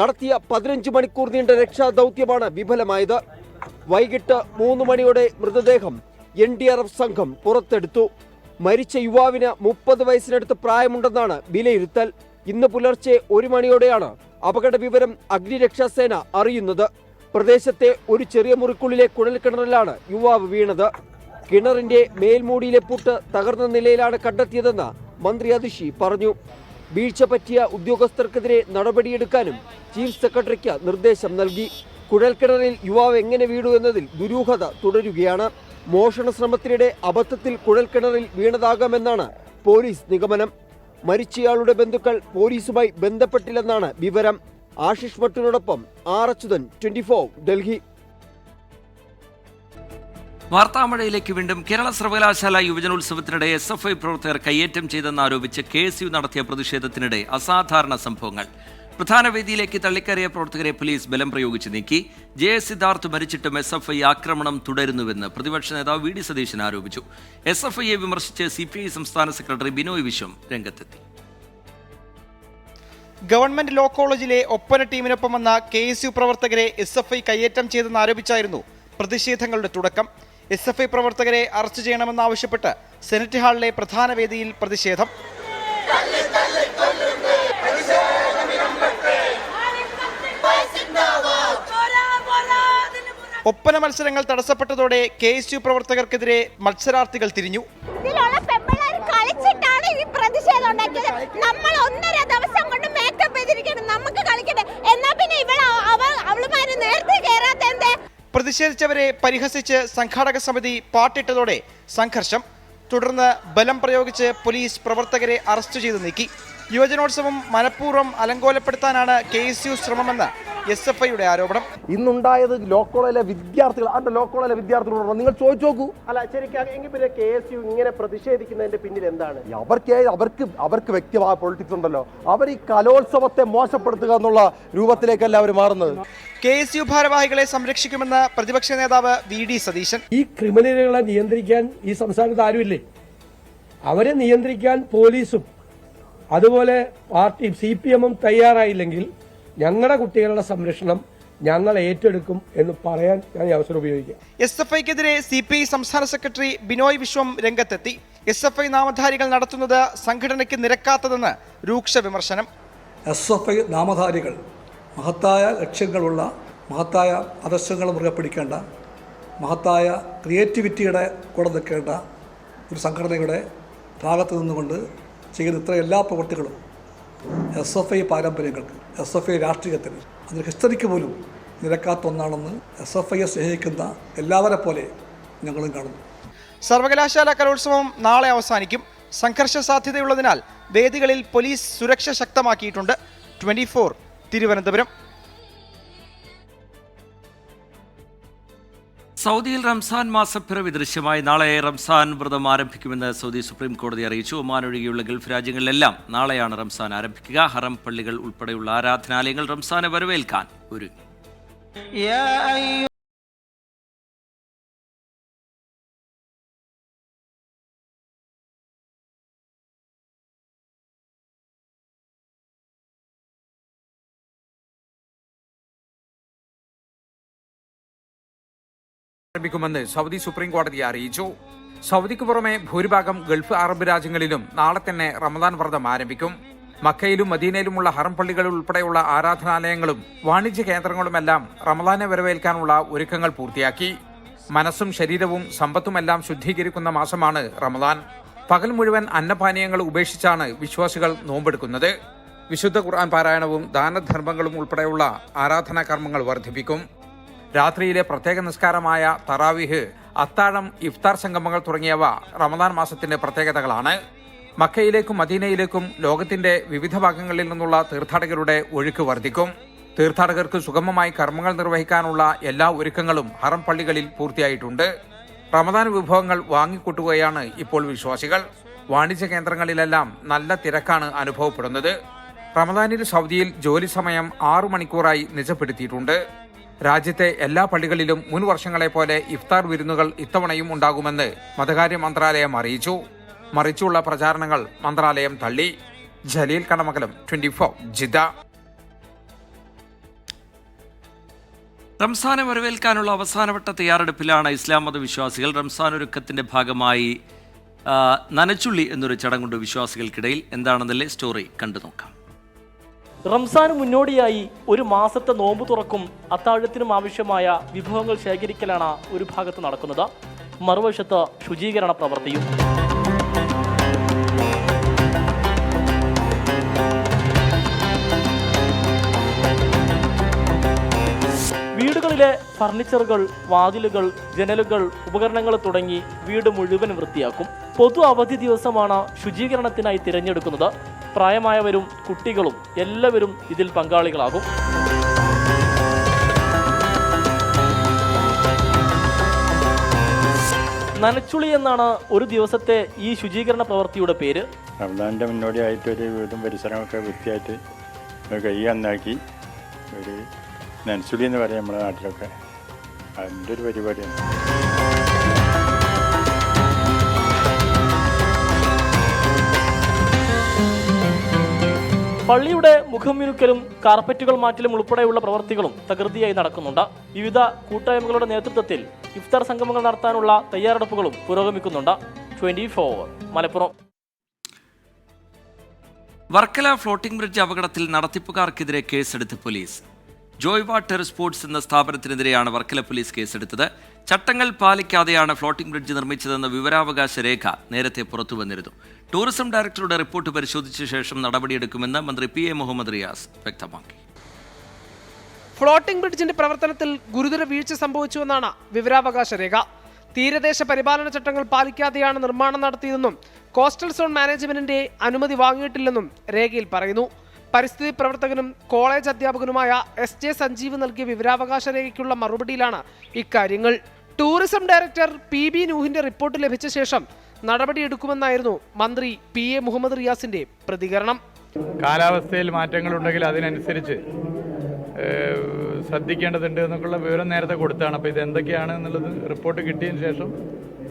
Y: നടത്തിയ 15 മണിക്കൂർ നീണ്ട രക്ഷാദൌത്യമാണ് വിഫലമായത്. വൈകിട്ട് 3 മണിയോടെ മൃതദേഹം NDRF സംഘം പുറത്തെടുത്തു. മരിച്ച യുവാവിന് 30 വയസ്സിനടുത്ത് പ്രായമുണ്ടെന്നാണ് വിലയിരുത്തൽ. ഇന്ന് പുലർച്ചെ 1 മണിയോടെയാണ് അപകട വിവരം അഗ്നിരക്ഷാസേന അറിയുന്നത്. പ്രദേശത്തെ ഒരു ചെറിയ മുറിക്കുള്ളിലെ കുഴൽക്കിണറിലാണ് യുവാവ് വീണത്. കിണറിന്റെ മേൽമൂടിയിലെ പൂട്ട് തകർന്ന നിലയിലാണ് കണ്ടെത്തിയതെന്ന് മന്ത്രി അതിഷി പറഞ്ഞു. വീഴ്ച പറ്റിയ ഉദ്യോഗസ്ഥർക്കെതിരെ നടപടിയെടുക്കാനും ചീഫ് സെക്രട്ടറിക്ക് നിർദ്ദേശം നൽകി. കുഴൽക്കിണറിൽ യുവാവ് എങ്ങനെ വീണു എന്നതിൽ ദുരൂഹത തുടരുകയാണ്. മോഷണ ശ്രമത്തിനിടെ അബദ്ധത്തിൽ കുഴൽക്കിണറിൽ വീണതാകാമെന്നാണ് പോലീസ് നിഗമനം. മരിച്ചയാളുടെ ബന്ധുക്കൾ പോലീസുമായി ബന്ധപ്പെട്ടില്ലെന്നാണ് വിവരം. ആശിഷ് മട്ടിനോടൊപ്പം R. അച്യുതൻ, 24 ഡൽഹി.
A: വാർത്താമഴയിലേക്ക് വീണ്ടും. കേരള സർവകലാശാല യുവജനോത്സവത്തിനിടെ SFI പ്രവർത്തകർ കയ്യേറ്റം ചെയ്തെന്നാരോപിച്ച് KSU നടത്തിയ പ്രതിഷേധത്തിനിടെ അസാധാരണ സംഭവങ്ങൾ. പ്രധാന വേദിയിലേക്ക് തള്ളിക്കയറിയ പ്രവർത്തകരെ പോലീസ് ബലം പ്രയോഗിച്ച് നീക്കി. JS സിദ്ധാർത്ഥ് മരിച്ചിട്ടും SFI ആക്രമണം തുടരുന്നുവെന്ന് പ്രതിപക്ഷ നേതാവ് VD സതീശൻ ആരോപിച്ചു. SFIയെ വിമർശിച്ച് CPI സംസ്ഥാന സെക്രട്ടറി ബിനോയ് വിശ്വം രംഗത്തെത്തി.
Z: ഗവൺമെന്റ് ലോ കോളേജിലെ ഒപ്പന ടീമിനൊപ്പം വന്ന KSU പ്രവർത്തകരെ SFI കയ്യേറ്റം ചെയ്തെന്നാരോപിച്ചായിരുന്നു പ്രതിഷേധങ്ങളുടെ തുടക്കം. SFI പ്രവർത്തകരെ അറസ്റ്റ് ചെയ്യണമെന്നാവശ്യപ്പെട്ട് സെനറ്റ് ഹാളിലെ പ്രധാന വേദിയിൽ പ്രതിഷേധം. ഒപ്പന മത്സരങ്ങൾ തടസ്സപ്പെട്ടതോടെ KSU പ്രവർത്തകർക്കെതിരെ മത്സരാർത്ഥികൾ തിരിഞ്ഞു. പ്രതിഷേധിച്ചവരെ പരിഹസിച്ച് സംഘാടക സമിതി പാട്ടിട്ടതോടെ സംഘർഷം. തുടർന്ന് ബലം പ്രയോഗിച്ച് പോലീസ് പ്രവർത്തകരെ അറസ്റ്റ് ചെയ്ത് നീക്കി. യുവജനോത്സവം മനഃപൂർവ്വം അലങ്കോലപ്പെടുത്താനാണ് KSU ശ്രമമെന്ന് SFIയുടെ ആരോപണം.
Y: ഇന്നുണ്ടായത് ലോ കോളേജിലെ വിദ്യാർത്ഥികൾ, ആ ലോ കോളേജിലെ വിദ്യാർത്ഥികളോട് നിങ്ങൾ ചോദിച്ചു നോക്കൂ.
B: അല്ല ശരിക്കും എങ്കിൽ പിന്നെ KSU ഇങ്ങനെ പ്രതിഷേധിക്കുന്നതിന്റെ പിന്നിൽ എന്താണ്?
Y: അവർക്ക് വ്യക്തിമായ പൊളിറ്റിക്സ് ഉണ്ടല്ലോ. അവർ ഈ കലോത്സവത്തെ മോശപ്പെടുത്തുക എന്നുള്ള രൂപത്തിലേക്കല്ല അവർ മാറുന്നത്.
Z: KSU ഭാരവാഹികളെ സംരക്ഷിക്കുമെന്ന് പ്രതിപക്ഷ നേതാവ് VD സതീശൻ.
R: ഈ ക്രിമിനലുകളെ നിയന്ത്രിക്കാൻ ഈ സംസ്ഥാനത്ത് ആരുമില്ലേ? അവരെ നിയന്ത്രിക്കാൻ പോലീസും അതുപോലെ പാർട്ടിയും CPM-ഉം തയ്യാറായില്ലെങ്കിൽ ഞങ്ങളുടെ കുട്ടികളുടെ സംരക്ഷണം ഞങ്ങൾ ഏറ്റെടുക്കും എന്ന് പറയാൻ ഞാൻ ഈ അവസരം ഉപയോഗിക്കാം.
Z: SFIക്കെതിരെ CPI സംസ്ഥാന സെക്രട്ടറി ബിനോയ് വിശ്വം രംഗത്തെത്തി. SFI നാമധാരികൾ നടത്തുന്നത് സംഘടനയ്ക്ക് നിരക്കാത്തതെന്ന് രൂക്ഷ വിമർശനം.
D: SFI നാമധാരികൾ മഹത്തായ ലക്ഷ്യങ്ങളുള്ള, മഹത്തായ ആദർശങ്ങൾ മുറുകെ പിടിക്കേണ്ട, മഹത്തായ ക്രിയേറ്റിവിറ്റിയുടെ കൂടെ നിൽക്കേണ്ട ഒരു സംഘടനയുടെ ഭാഗത്ത് നിന്നുകൊണ്ട് ചെയ്യുന്ന ഇത്ര എല്ലാ പ്രവൃത്തികളും SFI പാരമ്പര്യങ്ങൾക്ക്, SFI രാഷ്ട്രീയത്തിന്, അതിന് ഹിസ്റ്ററിക്ക് പോലും നിരക്കാത്ത ഒന്നാണെന്ന് SFIയെ സ്നേഹിക്കുന്ന എല്ലാവരെ പോലെ ഞങ്ങളും കാണുന്നു.
Z: സർവകലാശാല കലോത്സവം നാളെ അവസാനിക്കും. സംഘർഷ സാധ്യതയുള്ളതിനാൽ വേദികളിൽ പോലീസ് സുരക്ഷ ശക്തമാക്കിയിട്ടുണ്ട്. 24 തിരുവനന്തപുരം.
A: സൗദിയിൽ റംസാൻ മാസപ്പിറവി ദൃശ്യമായി നാളെ റംസാൻ വ്രതം ആരംഭിക്കുമെന്ന് സൗദി സുപ്രീം കോടതി അറിയിച്ചു. ഒമാൻ ഒഴികെയുള്ള ഗൾഫ് രാജ്യങ്ങളിലെല്ലാം നാളെയാണ് റംസാൻ ആരംഭിക്കുക. ഹറം പള്ളികൾ ഉൾപ്പെടെയുള്ള ആരാധനാലയങ്ങൾ റംസാനെ വരവേൽക്കാൻ ഒരുങ്ങി.
F: ആരംഭിക്കുമെന്ന് സൗദി സുപ്രീം കോടതി അറിയിച്ചു. സൗദിക്ക് പുറമെ ഭൂരിഭാഗം ഗൾഫ് അറബ് രാജ്യങ്ങളിലും നാളെ തന്നെ റമദാൻ വ്രതം ആരംഭിക്കും. മക്കയിലും മദീനയിലുമുള്ള ഹറം പള്ളികൾ ഉൾപ്പെടെയുള്ള ആരാധനാലയങ്ങളും വാണിജ്യ കേന്ദ്രങ്ങളുമെല്ലാം റമദാനെ വരവേൽക്കാനുള്ള ഒരുക്കങ്ങൾ പൂർത്തിയാക്കി. മനസ്സും ശരീരവും സമ്പത്തുമെല്ലാം ശുദ്ധീകരിക്കുന്ന മാസമാണ് റമദാൻ. പകൽ മുഴുവൻ അന്നപാനീയങ്ങൾ ഉപേക്ഷിച്ചാണ് വിശ്വാസികൾ നോമ്പെടുക്കുന്നത്. വിശുദ്ധ ഖുർആൻ പാരായണവും ദാനധർമ്മങ്ങളും ഉൾപ്പെടെയുള്ള ആരാധനാ കർമ്മങ്ങൾ വർദ്ധിപ്പിക്കും. രാത്രിയിലെ പ്രത്യേക നിസ്കാരമായ തറാവിഹ്, അത്താഴം, ഇഫ്താർ സംഗമങ്ങൾ തുടങ്ങിയവ റമദാൻ മാസത്തിന്റെ പ്രത്യേകതകളാണ്. മക്കയിലേക്കും മദീനയിലേക്കും ലോകത്തിന്റെ വിവിധ ഭാഗങ്ങളിൽ നിന്നുള്ള തീർത്ഥാടകരുടെ ഒഴുക്ക് വർദ്ധിക്കും. തീർത്ഥാടകർക്ക് സുഗമമായി കർമ്മങ്ങൾ നിർവഹിക്കാനുള്ള എല്ലാ ഒരുക്കങ്ങളും ഹറം പള്ളികളിൽ പൂർത്തിയായിട്ടുണ്ട്. റമദാൻ വിഭവങ്ങൾ വാങ്ങിക്കൂട്ടുകയാണ് ഇപ്പോൾ വിശ്വാസികൾ. വാണിജ്യ കേന്ദ്രങ്ങളിലെല്ലാം നല്ല തിരക്കാണ് അനുഭവപ്പെടുന്നത്. റമദാനിൽ സൗദിയിൽ ജോലി സമയം 6 മണിക്കൂറായി നിജപ്പെടുത്തിയിട്ടുണ്ട്. രാജ്യത്തെ എല്ലാ പള്ളികളിലും മുൻ വർഷങ്ങളെ പോലെ ഇഫ്താർ വിരുന്നുകൾ ഇത്തവണയും ഉണ്ടാകുമെന്ന് മതകാര്യ മന്ത്രാലയം അറിയിച്ചു. മറിച്ചുള്ള പ്രചാരണങ്ങൾ മന്ത്രാലയം തള്ളി. ജലീൽ കടമകലം, 24 ജിദ്ദ.
A: റംസാനെ വരവേൽക്കാനുള്ള അവസാനവട്ട തയ്യാറെടുപ്പിലാണ് ഇസ്ലാം മതവിശ്വാസികൾ. റംസാൻ ഒരുക്കത്തിന്റെ ഭാഗമായി നനച്ചുള്ളി എന്നൊരു ചടങ്ങുണ്ട് വിശ്വാസികൾക്കിടയിൽ. എന്താണെന്നല്ലേ സ്റ്റോറി കണ്ടു നോക്കാം.
G: റംസാന് മുന്നോടിയായി ഒരു മാസത്തെ നോമ്പ് തുറക്കും അത്താഴത്തിനും ആവശ്യമായ വിഭവങ്ങൾ ശേഖരിക്കലാണ് ഒരു ഭാഗത്ത് നടക്കുന്നത്. മറുവശത്ത് ശുചീകരണ പ്രവൃത്തിയും. വീടുകളിലെ ഫർണിച്ചറുകൾ, വാതിലുകൾ, ജനലുകൾ, ഉപകരണങ്ങൾ തുടങ്ങി വീട് മുഴുവൻ വൃത്തിയാക്കും. പൊതു അവധി ദിവസമാണ് ശുചീകരണത്തിനായി തിരഞ്ഞെടുക്കുന്നത്. പ്രായമായവരും കുട്ടികളും എല്ലാവരും ഇതിൽ പങ്കാളികളാകും. നനച്ചുളി എന്നാണ് ഒരു ദിവസത്തെ ഈ ശുചീകരണ പ്രവൃത്തിയുടെ പേര്.
V: റമദാനിൻ്റെ മുന്നോടിയായിട്ട് ഒരു വീടും പരിസരമൊക്കെ വൃത്തിയായിട്ട് ഒരു കൈ നന്നാക്കി ഒരു നനച്ചുളി എന്ന് പറയും നമ്മുടെ നാട്ടിലൊക്കെ. അതിൻ്റെ ഒരു പരിപാടിയാണ്.
G: പള്ളിയുടെ മുഖം മിനുക്കലും കാർപ്പറ്റുകൾ മാറ്റലും ഉൾപ്പെടെയുള്ള പ്രവൃത്തികളും തകൃതിയായി നടക്കുന്നുണ്ട്. വിവിധ കൂട്ടായ്മകളുടെ നേതൃത്വത്തിൽ ഇഫ്താർ സംഗമങ്ങൾ നടത്താനുള്ള തയ്യാറെടുപ്പുകളും പുരോഗമിക്കുന്നുണ്ട്. 24 മലപ്പുറം.
A: വർക്കല ഫ്ലോട്ടിംഗ് ബ്രിഡ്ജ് അപകടത്തിൽ നടത്തിപ്പുകാർക്കെതിരെ കേസെടുത്ത് പോലീസ്. ജോയ് വാട്ടർ സ്പോർട്സ് എന്ന സ്ഥാപനത്തിനെതിരെയാണ് വർക്കല പോലീസ് കേസെടുത്തത്. ചട്ടങ്ങൾ പാലിക്കാതെയാണ് ഫ്ലോട്ടിംഗ് ബ്രിഡ്ജ് നിർമ്മിച്ചതെന്ന വിവരാവകാശ രേഖ നേരത്തെ പുറത്തുവന്നിരുന്നു. ടൂറിസം ഡയറക്ടറുടെ റിപ്പോർട്ട് പരിശോധിച്ച ശേഷം നടപടിയെടുക്കുമെന്ന് മന്ത്രി PA മുഹമ്മദ് റിയാസ് വ്യക്തമാക്കി.
J: ഫ്ലോട്ടിംഗ് ബ്രിഡ്ജിന്റെ പ്രവർത്തനത്തിൽ ഗുരുതര വീഴ്ച സംഭവിച്ചുവെന്നാണ് വിവരാവകാശ രേഖ.
H: തീരദേശ പരിപാലന ചട്ടങ്ങൾ പാലിക്കാതെയാണ് നിർമ്മാണം നടത്തിയതെന്നും കോസ്റ്റൽ സോൺ മാനേജ്മെന്റിന്റെ അനുമതി വാങ്ങിയിട്ടില്ലെന്നും രേഖയിൽ പറയുന്നു. പരിസ്ഥിതി പ്രവർത്തകനും കോളേജ് അധ്യാപകനുമായ SJ സഞ്ജീവ് നൽകിയ വിവരാവകാശ രേഖയ്ക്കുള്ള മറുപടിയിലാണ് ഇക്കാര്യങ്ങൾ. ടൂറിസം ഡയറക്ടർ PB നൂഹിന്റെ റിപ്പോർട്ട് ലഭിച്ച ശേഷം നടപടിയെടുക്കുമെന്നായിരുന്നു മന്ത്രി PA മുഹമ്മദ് റിയാസിന്റെ പ്രതികരണം.
S: കാലാവസ്ഥയിൽ മാറ്റങ്ങളുണ്ടെങ്കിൽ അതിനനുസരിച്ച് ശ്രദ്ധിക്കേണ്ടതുണ്ട് എന്നൊക്കെയുള്ള വിവരം നേരത്തെ കൊടുത്താണ്. അപ്പോൾ ഇത് എന്തൊക്കെയാണ് എന്നുള്ളത് റിപ്പോർട്ട് കിട്ടിയതിന് ശേഷം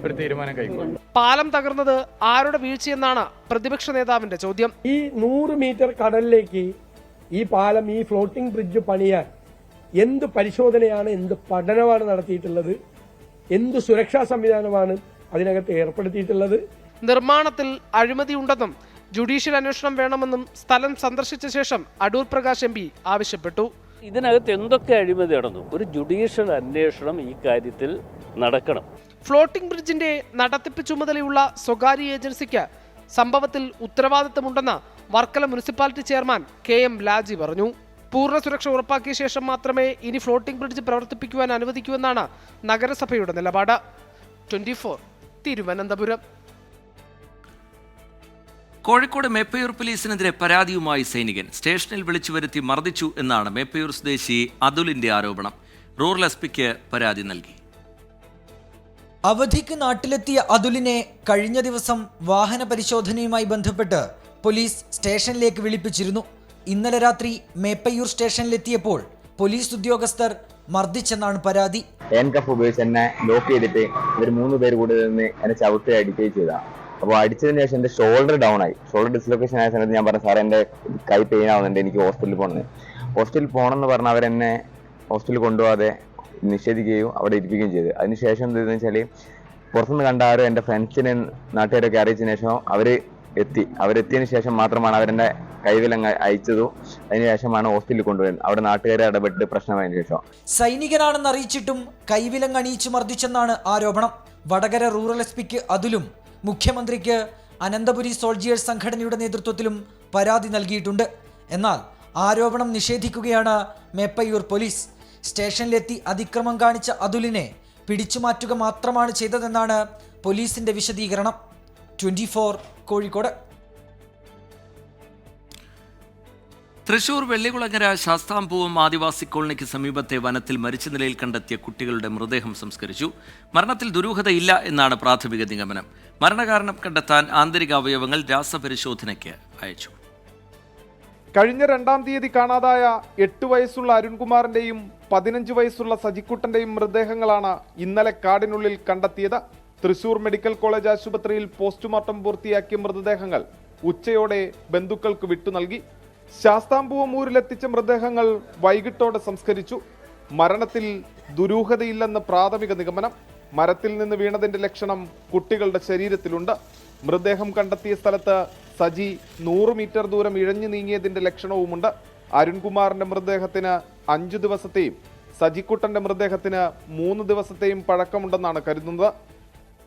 S: ഒരു തീരുമാനം കൈക്കൊള്ളും.
H: പാലം തകർന്നത് ആരുടെ വീഴ്ചയെന്നാണ് പ്രതിപക്ഷ നേതാവിന്റെ ചോദ്യം.
R: ഈ 100 മീറ്റർ കടലിലേക്ക് ഈ പാലം, ഈ ഫ്ലോട്ടിംഗ് ബ്രിഡ്ജ് പണിയാൻ എന്ത് പരിശോധനയാണ്, എന്ത് പഠനമാണ് നടത്തിയിട്ടുള്ളത്, എന്ത് സുരക്ഷാ സംവിധാനമാണ് അതിനകത്ത് ഏർപ്പെടുത്തിയിട്ടുള്ളത്?
H: നിർമ്മാണത്തിൽ അഴിമതിയുണ്ടെന്നും ജുഡീഷ്യൽ അന്വേഷണം വേണമെന്നും സ്ഥലം സന്ദർശിച്ച ശേഷം അടൂർ പ്രകാശ് MP ആവശ്യപ്പെട്ടു.
J: ഇതിനകത്ത് എന്തൊക്കെ അഴിമതി നടന്നു, ഒരു ജുഡീഷ്യൽ അന്വേഷണം ഈ കാര്യത്തിൽ നടക്കണം.
H: ഫ്ലോട്ടിംഗ് ബ്രിഡ്ജിന്റെ നടത്തിപ്പ് ചുമതലയുള്ള സ്വകാര്യ ഏജൻസിക്ക് സംഭവത്തിൽ ഉത്തരവാദിത്തമുണ്ടെന്ന് Varkala municipality chairman KM Laji പറഞ്ഞു. പൂർണ്ണ സുരക്ഷ ഉറപ്പാക്കിയ ശേഷം മാത്രമേ ഇനി ഫ്ലോട്ടിംഗ് ബ്രിഡ്ജ് പ്രവർത്തിപ്പിക്കുവാൻ അനുവദിക്കൂവെന്നാണ് നഗരസഭയുടെ നിലപാട്. 24 തിരുവനന്തപുരം.
A: കോഴിക്കോട് മേപ്പയൂർ പോലീസിനെതിരെ പരാതിയുമായി സൈനികൻ. സ്റ്റേഷനിൽ വിളിച്ചു വരുത്തി മർദ്ദിച്ചു എന്നാണ് മേപ്പയൂർ സ്വദേശി അതുലിന്റെ ആരോപണം. റൂറൽ SPക്ക് പരാതി നൽകി.
K: അവധിക്ക് നാട്ടിലെത്തിയ അതുലിനെ കഴിഞ്ഞ ദിവസം വാഹന പരിശോധനയുമായി ബന്ധപ്പെട്ട് പോലീസ് സ്റ്റേഷനിലേക്ക് വിളിപ്പിച്ചിരുന്നു. ഇന്നലെ രാത്രി മേപ്പയൂർ സ്റ്റേഷനിലെത്തിയപ്പോൾ പോലീസ് ഉദ്യോഗസ്ഥർ മർദ്ദിച്ചെന്നാണ് പരാതി.
L: ഹാൻഡ്കഫ് ഉപയോഗിച്ച് എന്നെ ലോക്ക് ചെയ്തിട്ട് ഇവർ 3 പേര് കൂടി നിന്ന് എന്നെ ചവിട്ടി അടിക്കുകയും ചെയ്തതാണ്. അപ്പോൾ അടിച്ചതിന് ശേഷം എൻ്റെ ഷോൾഡർ ഡൗൺ ആയി. ഷോൾഡർ ഡിസ്ലൊക്കേഷൻ ആയ സമയത്ത് ഞാൻ പറഞ്ഞു, സാർ എൻ്റെ കൈ പെയിൻ ആവുന്നുണ്ട്, എനിക്ക് ഹോസ്പിറ്റലിൽ പോകണമെന്ന്. ഹോസ്പിറ്റലിൽ പോകണമെന്ന് പറഞ്ഞാൽ അവരെന്നെ ഹോസ്പിറ്റലിൽ കൊണ്ടുപോകാതെ നിഷേധിക്കുകയും അവിടെ ഇരിപ്പിക്കുകയും ചെയ്തു. അതിനുശേഷം എന്താണെന്ന് വെച്ചാൽ പുറത്തുനിന്ന് കണ്ട ആരോ എൻ്റെ ഫ്രണ്ട്സിനെ നാട്ടുകാരൊക്കെ അറിയിച്ചതിന് ശേഷം അവരെത്തിയതിന് ശേഷം മാത്രമാണ് അവരെന്നെ കൈവിലങ്ങ് അയച്ചതും. അതിനുശേഷമാണ് ഹോസ്പിറ്റലിൽ കൊണ്ടുപോയത്. അവിടെ നാട്ടുകാരെ ഇടപെട്ട് പ്രശ്നമായതിനു ശേഷം
K: സൈനികനാണെന്ന് അറിയിച്ചിട്ടും കൈവിലങ്ങ് അണിയിച്ചു മർദ്ദിച്ചെന്നാണ് ആരോപണം. വടകര റൂറൽ SPക്ക് അതിലും മുഖ്യമന്ത്രിക്ക് അനന്തപുരി സോൾജിയേഴ്സ് സംഘടനയുടെ നേതൃത്വത്തിലും പരാതി നൽകിയിട്ടുണ്ട്. എന്നാൽ ആരോപണം നിഷേധിക്കുകയാണ് മേപ്പയൂർ പോലീസ്. സ്റ്റേഷനിലെത്തി അതിക്രമം കാണിച്ച അതുലിനെ പിടിച്ചുമാറ്റുക മാത്രമാണ് ചെയ്തതെന്നാണ് പോലീസിന്റെ വിശദീകരണം. 24 കോഴിക്കോട്.
A: തൃശൂർ വെള്ളികുളങ്ങര ശാസ്താംപൂവം ആദിവാസി കോളനിക്ക് സമീപത്തെ വനത്തിൽ മരിച്ച നിലയിൽ കണ്ടെത്തിയ കുട്ടികളുടെ മൃതദേഹം സംസ്കരിച്ചു. മരണത്തിൽ ദുരൂഹതയില്ല എന്നാണ് പ്രാഥമിക നിഗമനം. മരണകാരണം കണ്ടെത്താൻ ആന്തരിക അവയവങ്ങൾ രാസപരിശോധനയ്ക്ക് അയച്ചു.
N: കഴിഞ്ഞ 2-ാം തീയതി കാണാതായ 8 വയസ്സുള്ള അരുൺകുമാറിന്റെയും 15 വയസ്സുള്ള സജിക്കുട്ടന്റെയും മൃതദേഹങ്ങളാണ് ഇന്നലെ കാടിനുള്ളിൽ കണ്ടെത്തിയത്. തൃശൂർ മെഡിക്കൽ കോളേജ് ആശുപത്രിയിൽ പോസ്റ്റ്മോർട്ടം പൂർത്തിയാക്കിയ മൃതദേഹങ്ങൾ ഉച്ചയോടെ ബന്ധുക്കൾക്ക് വിട്ടു നൽകി. ശാസ്താംപൂവം ഊരിലെത്തിച്ച മൃതദേഹങ്ങൾ വൈകിട്ടോടെ സംസ്കരിച്ചു. മരണത്തിൽ ദുരൂഹതയില്ലെന്ന് പ്രാഥമിക നിഗമനം. മരത്തിൽ നിന്ന് വീണതിന്റെ ലക്ഷണം കുട്ടികളുടെ ശരീരത്തിലുണ്ട്. മൃതദേഹം കണ്ടെത്തിയ സ്ഥലത്ത് സജി 100 മീറ്റർ ദൂരം ഇഴഞ്ഞു നീങ്ങിയതിന്റെ ലക്ഷണവുമുണ്ട്. അരുൺകുമാറിന്റെ മൃതദേഹത്തിന് 5 ദിവസത്തെയും സജിക്കുട്ടന്റെ മൃതദേഹത്തിന് 3 ദിവസത്തെയും പഴക്കമുണ്ടെന്നാണ് കരുതുന്നത്.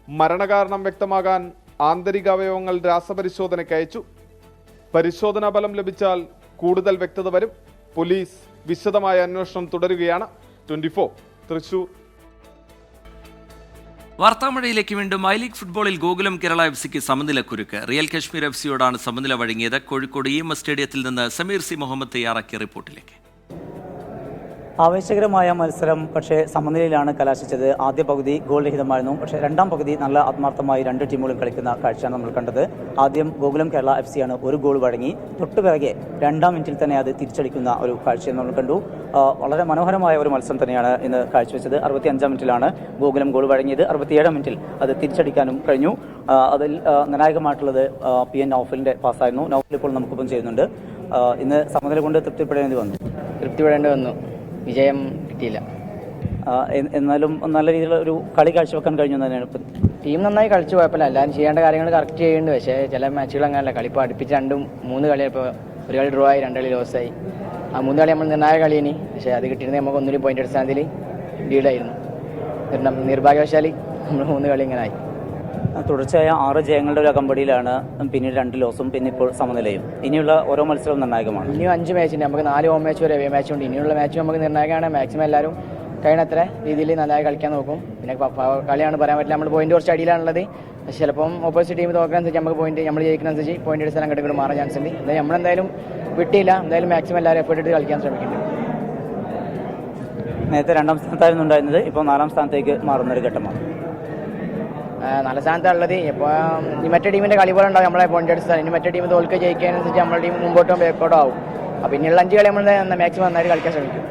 N: മരണകാരണം വ്യക്തമാകാൻ ആന്തരിക അവയവങ്ങൾ രാസപരിശോധനയ്ക്ക് അയച്ചു. പരിശോധനാ ഫലം ലഭിച്ചാൽ കൂടുതൽ വ്യക്തത വരും. പോലീസ് വിശദമായ അന്വേഷണം തുടരുകയാണ്. 24 തൃശൂർ.
A: വാർത്താമഴയിലേക്ക് വീണ്ടും. ഐ ലീഗ് ഫുട്ബോളിൽ ഗോകുലം കേരള FCക്ക് സമനില കുരുക്ക്. റിയൽ കശ്മീർ FCയോടാണ് സമനില വഴങ്ങിയത്. കോഴിക്കോട് EMS സ്റ്റേഡിയത്തിൽ നിന്ന് സമീർ C മുഹമ്മദ് തയ്യാറാക്കിയ റിപ്പോർട്ടിലേക്ക്.
W: ആവേശകരമായ മത്സരം പക്ഷേ സമനിലയിലാണ് കലാശിച്ചത്. ആദ്യ പകുതി ഗോൾ രഹിതമായിരുന്നു. പക്ഷേ രണ്ടാം പകുതി നല്ല ആത്മാർത്ഥമായി രണ്ട് ടീമുകളും കളിക്കുന്ന കാഴ്ചയാണ് നമ്മൾ കണ്ടത്. ആദ്യം ഗോകുലം കേരള FCയാണ് ഒരു ഗോൾ വഴങ്ങി. തൊട്ടുപിറകെ 2-ാം മിനിറ്റിൽ തന്നെ അത് തിരിച്ചടിക്കുന്ന ഒരു കാഴ്ച നമ്മൾ കണ്ടു. വളരെ മനോഹരമായ ഒരു മത്സരം തന്നെയാണ് ഇന്ന് കാഴ്ചവെച്ചത്. 65-ാം മിനിറ്റിലാണ് ഗോകുലം ഗോൾ വഴങ്ങിയത്. 67-ാം മിനിറ്റിൽ അത് തിരിച്ചടിക്കാനും കഴിഞ്ഞു. അതിൽ നിർണായകമായിട്ടുള്ളത് PN നൗഫലിൻ്റെ പാസ്സായിരുന്നു. നൗഫൽ ഇപ്പോൾ നമുക്കൊപ്പം ചെയ്യുന്നുണ്ട്. ഇന്ന് സമനില കൊണ്ട് തൃപ്തിപ്പെടേണ്ടി വന്നു. വിജയം കിട്ടിയില്ല. എന്നാലും നല്ല രീതിയിലുള്ള ഒരു കളി കാഴ്ചവെക്കാൻ കഴിഞ്ഞു തന്നെയാണ്.
O: ടീം നന്നായി കളിച്ചു, കുഴപ്പമില്ല. എല്ലാവരും ചെയ്യേണ്ട കാര്യങ്ങൾ കറക്റ്റ് ചെയ്യുന്നുണ്ട്. പക്ഷേ ചില മാച്ചുകൾ അങ്ങനെയല്ല. കളിപ്പോൾ അടുപ്പിച്ച് 2-3 കളി, ഇപ്പോൾ ഒരു കളി ഡ്രോ ആയി, 2 കളി ലോസായി. ആ 3 കളി നമ്മൾ നിർണായക കളിയിനി. പക്ഷേ അത് കിട്ടിയിരുന്നെങ്കിൽ നമുക്ക് ഒന്നുകൂടി പോയിന്റ് അടിസ്ഥാനത്തിൽ ലീഡായിരുന്നു. നിർഭാഗ്യവശാൽ നമ്മൾ 3 കളി ഇങ്ങനെ ആയി.
W: തുടർച്ചയായ 6 ജയങ്ങളുടെ ഒരു അകമ്പടിയിലാണ്. പിന്നീട് 2 ലോസും, പിന്നെ ഇപ്പോൾ സമനിലയും. ഇനിയുള്ള ഓരോ മത്സരവും നിർണായകമാണ്.
O: ഇനിയും 5 മാച്ചുണ്ട്. നമുക്ക് 4 ഹോം മാച്ച് വരെ അവേ മാച്ച് ഉണ്ട്. ഇനിയുള്ള മാച്ച് നമുക്ക് നിർണായകമാണ്. മാക്സിമം എല്ലാവരും കഴിയണത്ര രീതിയിൽ നല്ലതായി കളിക്കാൻ നോക്കും. പിന്നെ കളിയാണ് പറയാൻ പറ്റില്ല, നമ്മൾ പോയിന്റ് കുറച്ച് അടിയിലാണുള്ളത്. പക്ഷെ ചിലപ്പം ഓപ്പോസിറ്റ് ടീം തോക്കാനുസരിച്ച് നമുക്ക് പോയിന്റ് നമ്മൾ ജയിക്കുന്നതനുസരിച്ച് പോയിന്റ് എടുത്ത് സ്ഥലം കിട്ടുമ്പോൾ മാറാൻ ചാൻസ് ഉണ്ട്. എന്തായാലും നമ്മളെന്തായാലും വിട്ടില്ല, എന്തായാലും മാക്സിമം എല്ലാവരും എഫേർട്ട് എടുത്ത് കളിക്കാൻ ശ്രമിക്കുന്നുണ്ട്.
W: നേരത്തെ 2ാം സ്ഥാനത്തായിരുന്നു ഉണ്ടായിരുന്നത്, ഇപ്പോൾ 4ാം സ്ഥാനത്തേക്ക് മാറുന്നൊരു ഘട്ടമാണ്.
O: 4 സ്ഥാനത്തുള്ളത്. ഇപ്പോൾ ഈ മറ്റേ ടീമിന്റെ കളി പോലെ ഉണ്ടാവും നമ്മളെ പോയിന്റ് എടുത്ത് ഇനി മറ്റേ ടീം തോൽക്കുക ജയിക്കാനനുസരിച്ച് നമ്മുടെ ടീം മുമ്പോട്ടോ ബാക്കോട്ടോ ആവും. അപ്പോൾ പിന്നെയുള്ള 5 കളി നമ്മൾ മാക്സിമം നന്നായിട്ട് കളിക്കാൻ ശ്രമിക്കും.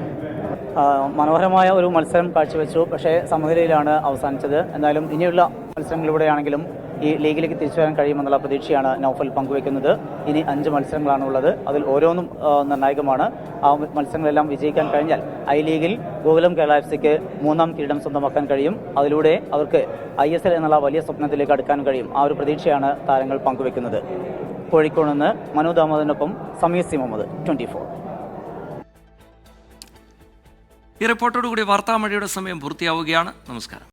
W: മനോഹരമായ ഒരു മത്സരം കാഴ്ചവെച്ചു, പക്ഷേ സമനിലയിലാണ് അവസാനിച്ചത്. എന്തായാലും ഇനിയുള്ള മത്സരങ്ങളിലൂടെയാണെങ്കിലും ഈ ലീഗിലേക്ക് തിരിച്ചു വരാൻ കഴിയുമെന്നുള്ള പ്രതീക്ഷയാണ് നൗഫൽ പങ്കുവെക്കുന്നത്. ഇനി 5 മത്സരങ്ങളാണ് ഉള്ളത്, അതിൽ ഓരോന്നും നിർണായകമാണ്. ആ മത്സരങ്ങളെല്ലാം വിജയിക്കാൻ കഴിഞ്ഞാൽ ഐ ലീഗിൽ ഗോകുലം കേരള FC-ക്ക് 3ാം കിരീടം സ്വന്തമാക്കാൻ കഴിയും. അതിലൂടെ അവർക്ക് ISL എന്നുള്ള വലിയ സ്വപ്നത്തിലേക്ക് അടുക്കാൻ കഴിയും. ആ ഒരു പ്രതീക്ഷയാണ് താരങ്ങൾ പങ്കുവെക്കുന്നത്. കോഴിക്കോട് നിന്ന് മനു ദാമോദരനൊപ്പം സമീർ സി മുഹമ്മദ്, 24.
A: ഈ റിപ്പോർട്ടോടുകൂടി വാർത്താമഴയുടെ സമയം പൂർത്തിയാവുകയാണ്. നമസ്കാരം.